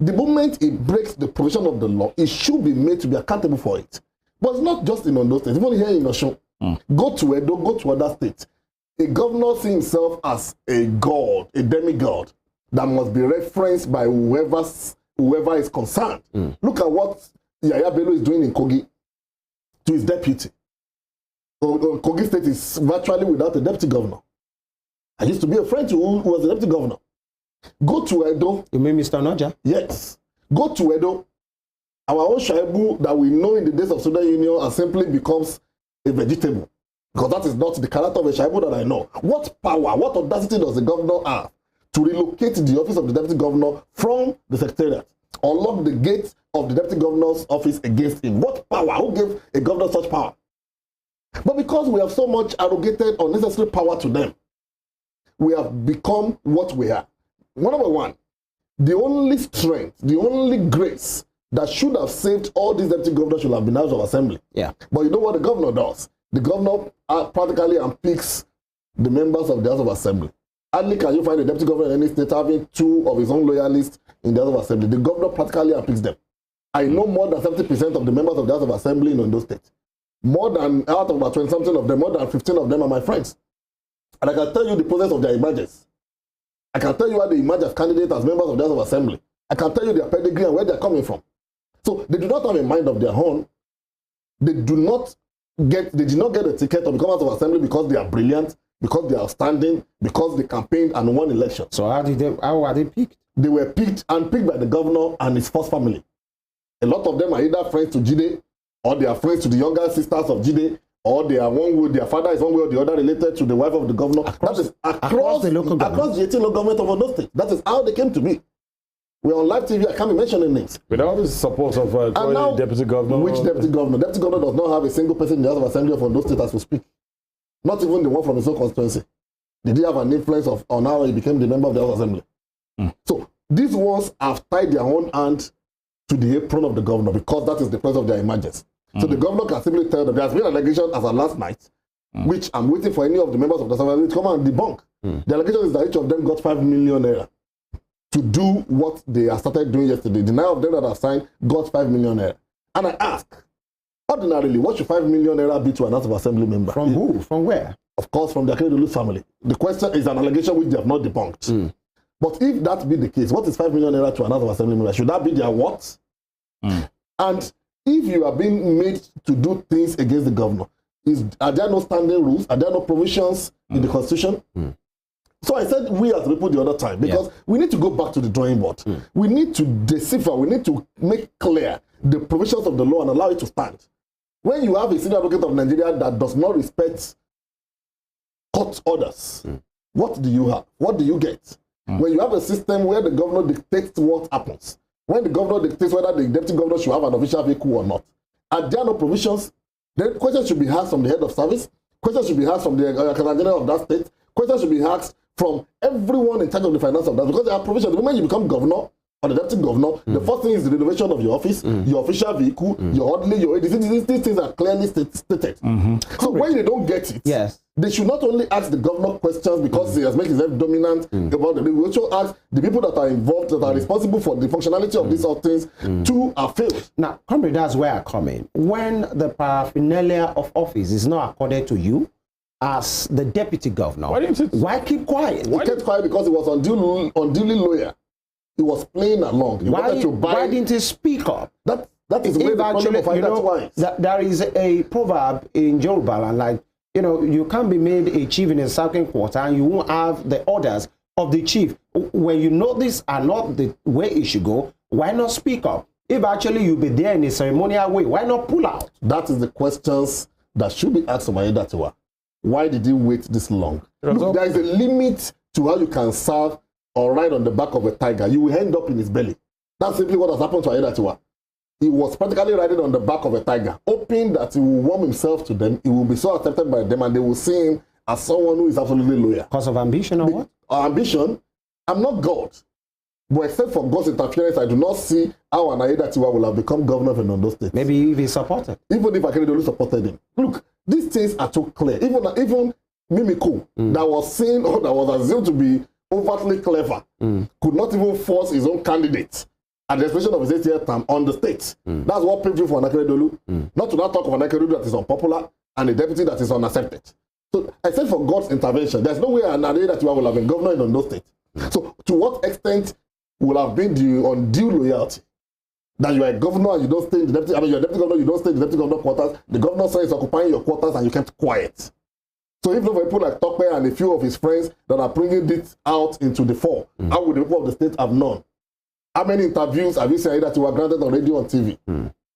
The moment it breaks the provision of the law, it should be made to be accountable for it. But it's not just in Ondo State, even here in Osun. Go to Edo, go to other states. A governor sees himself as a god, a demigod, that must be referenced by whoever is concerned. Look at what Yaya Bello is doing in Kogi to his deputy. Kogi State is virtually without a deputy governor. I used to be a friend who was a deputy governor. Go to Edo. you mean Mr. Noja? Yes. Go to Edo. Our own Shaibu that we know in the days of Student Union simply becomes a vegetable. Because that is not the character of a Shaibu that I know. What power, what audacity does the governor have to relocate the office of the deputy governor from the secretariat or lock the gates of the deputy governor's office against him? What power? Who gave a governor such power? But because we have so much arrogated unnecessary power to them, we have become what we are. Number one, the only strength, the only grace that should have saved all these deputy governors should have been House of Assembly. Yeah. But you know what the governor does? The governor practically unpicks the members of the House of Assembly. Hardly can you find a deputy governor in any state having 2 of his own loyalists in the House of Assembly. The governor practically unpicks them. I know more than 70% of the members of the House of Assembly in Ondo State. More than, out of about 20-something of them, more than 15 of them are my friends. And I can tell you the process of their emergence. I can tell you how they emerge as candidates as members of the House of Assembly. I can tell you their pedigree and where they're coming from. So they do not have a mind of their own. They did not get a ticket to become House of Assembly because they are brilliant, because they are outstanding, because they campaigned and won elections. So how are they picked? They were picked by the governor and his first family. A lot of them are either friends to Jide, or they are friends to the younger sisters of Jide, or they are one way, their father is one way or the other related to the wife of the governor. That is across the local government. Across the 18 local government of Ondo State. That is how they came to be. We're on live TV, I can't be mentioning names. Without the support of now, deputy governor. Which deputy governor? Deputy governor does not have a single person in the House of Assembly of Ondo State as we speak. Not even the one from his own constituency. Did he have an influence on how he became the member of the House of Assembly? So these ones have tied their own hand to the apron of the governor because that is the place of their emergence. So the governor can simply tell them, there has been an allegation as of last night, which I'm waiting for any of the members of the Assembly to come and debunk. The allegation is that each of them got 5 million naira to do what they have started doing yesterday. The 9 of them that have signed got 5 million naira. And I ask, ordinarily, what should 5 million naira be to an House of Assembly member? From who? From where? Of course, from the Idowu family. The question is an allegation which they have not debunked. But if that be the case, what is 5 million naira to an House of Assembly member? Should that be their what? And if you are being made to do things against the governor, are there no standing rules? Are there no provisions in the Constitution? So I said we as people the other time, because we need to go back to the drawing board. We need to decipher, we need to make clear the provisions of the law and allow it to stand. When you have a senior advocate of Nigeria that does not respect court orders, what do you have? What do you get? When you have a system where the governor dictates what happens, when the governor dictates whether the deputy governor should have an official vehicle or not, are there no provisions? Then questions should be asked from the head of service, questions should be asked from the general of that state, questions should be asked from everyone in charge of the finance of that, because there are provisions. The moment you become governor or the deputy governor, the first thing is the renovation of your office, your official vehicle, your orderly, these things are clearly stated. So when they don't get it, they should not only ask the governor questions because he has made himself dominant about the, they will also ask the people that are involved, that are responsible for the functionality of these things, to are failed. Now, comrade, that's where I come in. When the paraphernalia of office is not accorded to you as the deputy governor, why keep quiet? He kept quiet because he was unduly loyal. He was playing along. He wanted to buy. Why didn't he speak up? That is where the problem of there is a proverb in Yoruba, and like, you know, you can't be made a chief in a second quarter and you won't have the orders of the chief. When you know these are not the way it should go, why not speak up? If actually you'll be there in a ceremonial way, why not pull out? That is the questions that should be asked of Aiyedatiwa. Why did he wait this long? Look, there is a limit to how you can serve or ride on the back of a tiger. You will end up in his belly. That's simply what has happened to Aiyedatiwa. he was practically riding on the back of a tiger, hoping that he will warm himself to them, he will be so accepted by them, and they will see him as someone who is absolutely loyal. Because of ambition or what? Ambition? I'm not God. But except for God's interference, I do not see how an Aiyedatiwa will have become governor of Ondo State. Maybe if he supported. Even if Akeredolu supported him. Look, these things are too clear. Even Mimiko, that was seen or that was assumed to be overtly clever, could not even force his own candidate at the expiration of his 8th term on the state. That's what paved you for Akeredolu. Not to not talk of an Akeredolu that is unpopular and a deputy that is unaccepted. So, except for God's intervention, there's no way an Aiyedatiwa will have been governor in Ondo State. So, to what extent will have been the undue loyalty that you are a governor and you don't stay in the deputy, you're a deputy governor, you don't stay in the deputy governor quarters, the governor says occupying your quarters and you kept quiet. So if for people like Tope and a few of his friends that are bringing this out into the fore, how would the people of the state have known? How many interviews have you seen that you were granted on radio and TV?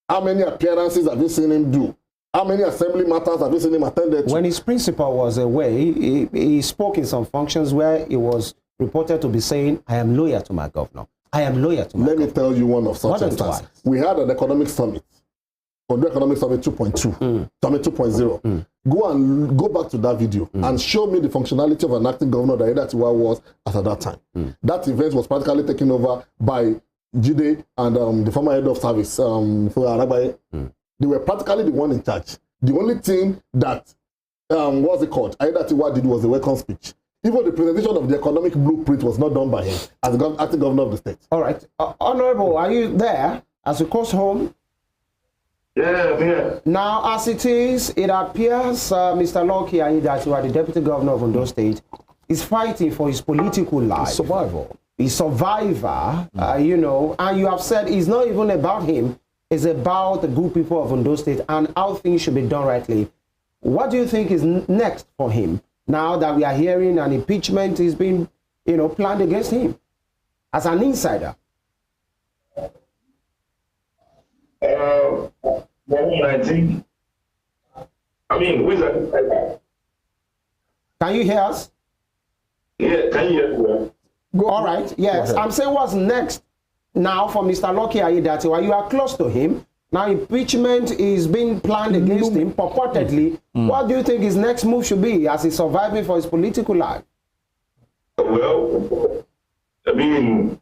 How many appearances have you seen him do? How many assembly matters have you seen him attended to? When his principal was away, he spoke in some functions where he was reported to be saying, I am loyal to my governor. I am loyal to my governor. Let me tell you one of such instances. We had an economic summit, Ondo Economic Summit 2.2, Summit 2.0. Go back to that video and show me the functionality of an acting governor that Aiyedatiwa was at that time. That event was practically taken over by Jide and the former head of service, They were practically the one in charge. The only thing that, what's it called, Aiyedatiwa did was the welcome speech. Even the presentation of the economic blueprint was not done by him as the acting governor of the state. All right. Honorable, are you there as you coast home? Yeah, yeah. Now, as it is, it appears Mr. Lucky Aiyedatiwa, the deputy governor of Ondo State, is fighting for his political life. Survival. He's survivor, you know, and you have said it's not even about him. It's about the good people of Ondo State and how things should be done rightly. What do you think is next for him? Now that we are hearing an impeachment is being, you know, planned against him as an insider. I think, I mean, with that. Can you hear us? Yeah, can you hear me? All right, yes. I'm saying what's next now for Mr. Lucky Aiyedatiwa. You are close to him. Now impeachment is being planned against him, purportedly. What do you think his next move should be as he's surviving for his political life? Well, I mean,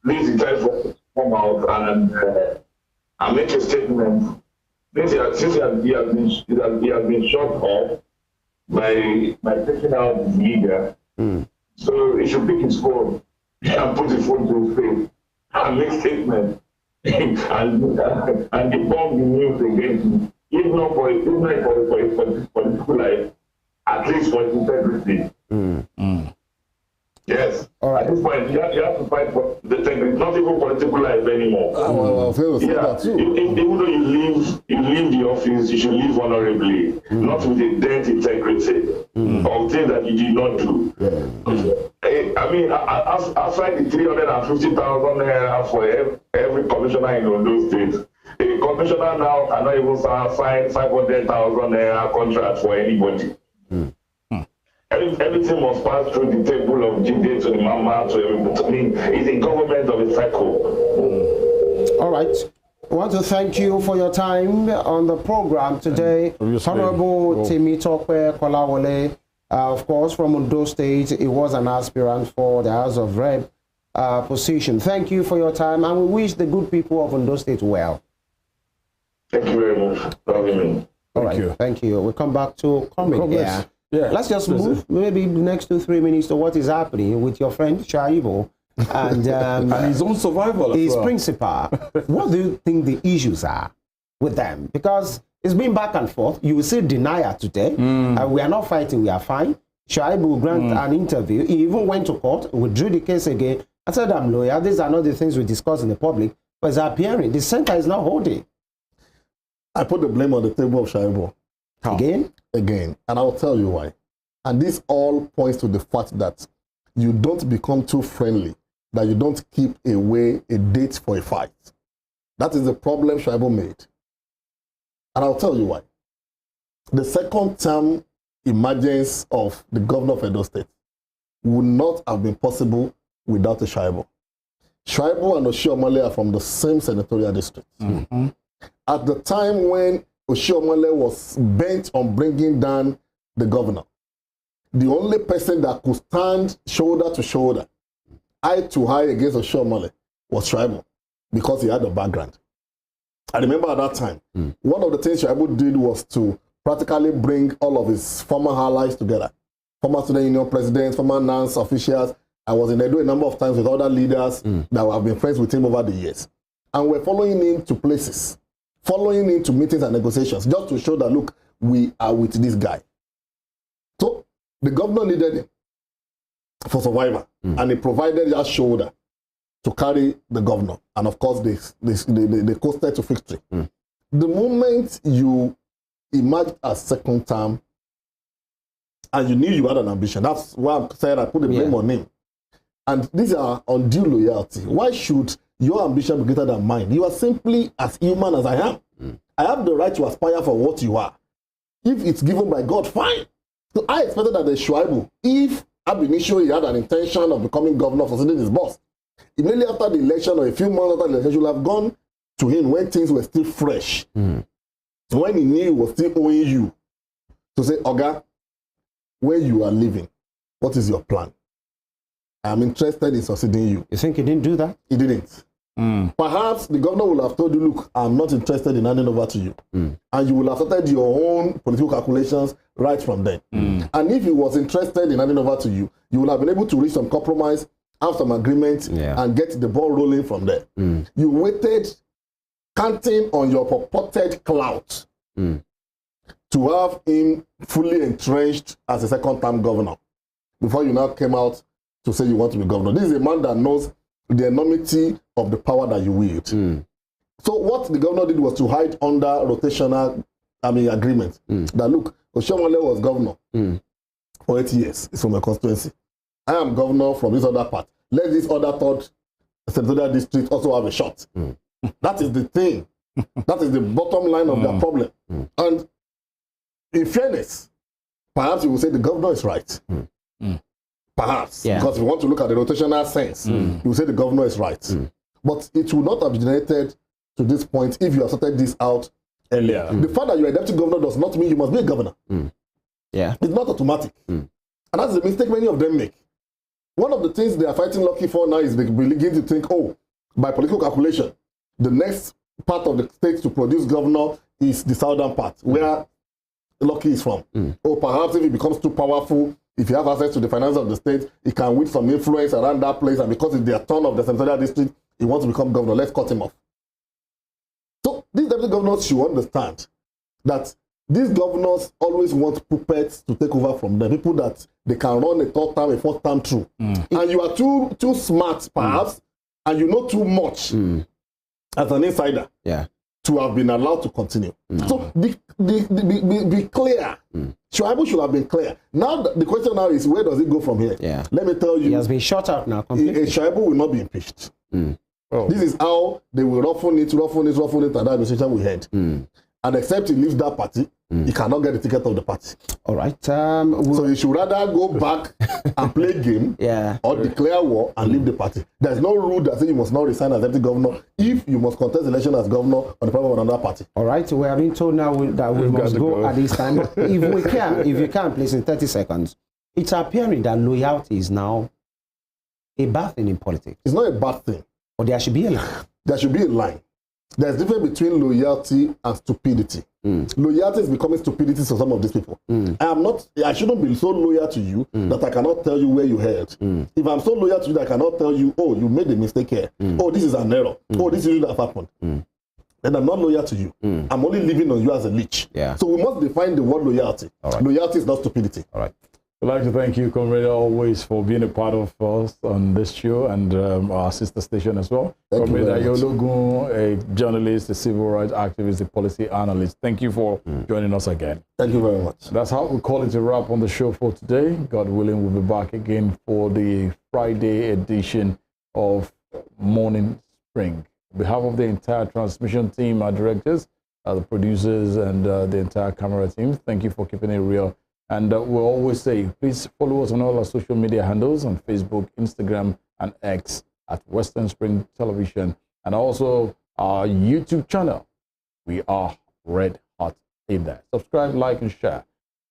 this is time to come out and make a statement. Since he has been shut off by taking out the media, so he should pick his phone and put his phone to his face and make statements and debunk the news against him, if not for his political life, at least for his integrity. Yes. All right. At this point, you have to fight for the integrity, not even political life anymore. Even though you leave the office, you should leave honorably, not with a dead integrity of things that you did not do. I mean, outside the 350,000 naira for every commissioner in Ondo State, a commissioner now cannot even sign 500,000 naira contract for anybody. Everything must pass through the table of Jide to the Mama to everybody. I mean, it's a government of a cycle. All right. I want to thank you for your time on the program today. Honorable Temitope Kolawole, of course, from Ondo State. He was an aspirant for the House of Rep position. Thank you for your time, and we wish the good people of Ondo State well. Thank you very much for having me. All right. Thank you. We'll come back to comment here. Yeah. Let's just move maybe the next 2-3 minutes to what is happening with your friend Shaibu and his own survival. His principal. What do you think the issues are with them? Because it's been back and forth. You will see denier today. We are not fighting, we are fine. Shaibu grant an interview. He even went to court, withdrew the case again. I said, I'm loyal. These are not the things we discuss in the public. But it's appearing. The center is not holding. I put the blame on the table of Shaibu. Again? Again. And I'll tell you why. And this all points to the fact that you don't become too friendly, that you don't keep away a date for a fight. That is the problem Shaibu made. And I'll tell you why. The second term emergence of the governor of Ondo State would not have been possible without a Shaibu. Shuaibu and Oshiomhole are from the same senatorial district. At the time when Oshiomhole was bent on bringing down the governor, the only person that could stand shoulder to shoulder, eye to eye against Oshiomhole was Shuaibu, because he had a background. I remember at that time, one of the things Shuaibu did was to practically bring all of his former allies together. Former student union presidents, former NANS officials. I was in Edo a number of times with other leaders that have been friends with him over the years. And we're following him to places, following him to meetings and negotiations, just to show that, look, we are with this guy. So the governor needed him for survival, and he provided that shoulder to carry the governor. And of course, they coasted to victory. The moment you emerged as second term, and you knew you had an ambition, that's why I said I put the blame on him. And these are undue loyalty. Why should your ambition be greater than mine? You are simply as human as I am. I have the right to aspire for what you are. If it's given by God, fine. So I expected that the Shuaibu, if ab initio he had an intention of becoming governor, succeeding his boss, immediately after the election or a few months after the election, should have gone to him when things were still fresh. When he knew he was still owing you, to say, Oga, where you are living, what is your plan? I'm interested in succeeding you. You think he didn't do that? He didn't. Perhaps the governor will have told you, look, I'm not interested in handing over to you. And you will have started your own political calculations right from then. And if he was interested in handing over to you, you will have been able to reach some compromise, have some agreement, and get the ball rolling from there. You waited, counting on your purported clout to have him fully entrenched as a second-term governor before you now came out to say you want to be governor. This is a man that knows the enormity of the power that you wield. So what the governor did was to hide under rotational agreement. That look, Oshiomhole was governor for 8 years. It's from my constituency. I am governor from this other part. Let this other third senatorial district also have a shot. That is the thing. That is the bottom line of their problem. And in fairness, perhaps you will say the governor is right. Perhaps, because if you want to look at the rotational sense, you will say the governor is right. But it would not have generated to this point if you have sorted this out earlier. The fact that you are a deputy governor does not mean you must be a governor. It's not automatic. And that's the mistake many of them make. One of the things they are fighting Lucky for now is they begin to think, oh, by political calculation, the next part of the state to produce governor is the southern part, where Lucky is from. Or perhaps if he becomes too powerful, if you have access to the finance of the state, he can wield some influence around that place, and because it's their turn of the senatorial district, he wants to become governor. Let's cut him off. So these deputy governors should understand that these governors always want puppets to take over from them, people that they can run a third term, a fourth term through. And you are too smart, perhaps, and you know too much as an insider to have been allowed to continue. So be clear. Shuaibu should have been clear. Now the question now is, where does it go from here? Let me tell you. He has been shut out now completely. Shuaibu will not be impeached. This is how they will roughen it, and that administration will head. And except he leaves that party, he cannot get the ticket of the party. All right. So he should rather go back and play game or declare war and leave the party. There's no rule that says you must not resign as deputy governor if you must contest election as governor on the platform of another party. All right. We are being told now that we must go at this time. If you can, please, in 30 seconds. It's appearing that loyalty is now a bad thing in politics. It's not a bad thing. Or there should be a line. There should be a line. There's a difference between loyalty and stupidity. Loyalty is becoming stupidity to some of these people. I shouldn't be so loyal to you that I cannot tell you where you heard. If I'm so loyal to you that I cannot tell you, oh, you made a mistake here. Oh, this is an error. Oh, this is what happened. Then I'm not loyal to you. I'm only living on you as a leech. So we must define the word loyalty. Loyalty is not stupidity. All right. I'd like to thank you, Comrade, always for being a part of us on this show and our sister station as well. Comrade Ayologun, a journalist, a civil rights activist, a policy analyst. Thank you for joining us again. Thank you very much. That's how we call it a wrap on the show for today. God willing, we'll be back again for the Friday edition of Morning Spring. On behalf of the entire transmission team, our directors, the producers, and the entire camera team, thank you for keeping it real. And we'll always say, please follow us on all our social media handles on Facebook, Instagram, and X at Western Spring Television, and also our YouTube channel. We are red hot in there. Subscribe, like, and share.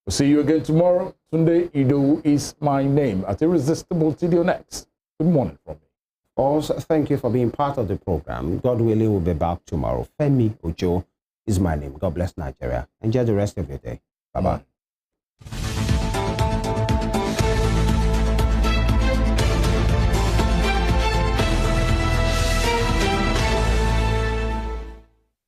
We'll see you again tomorrow. Tunde Idowu is my name. At Irresistible Video next. Good morning from me. Also, thank you for being part of the program. God willing, we'll be back tomorrow. Femi Ojo is my name. God bless Nigeria. Enjoy the rest of your day. Bye-bye.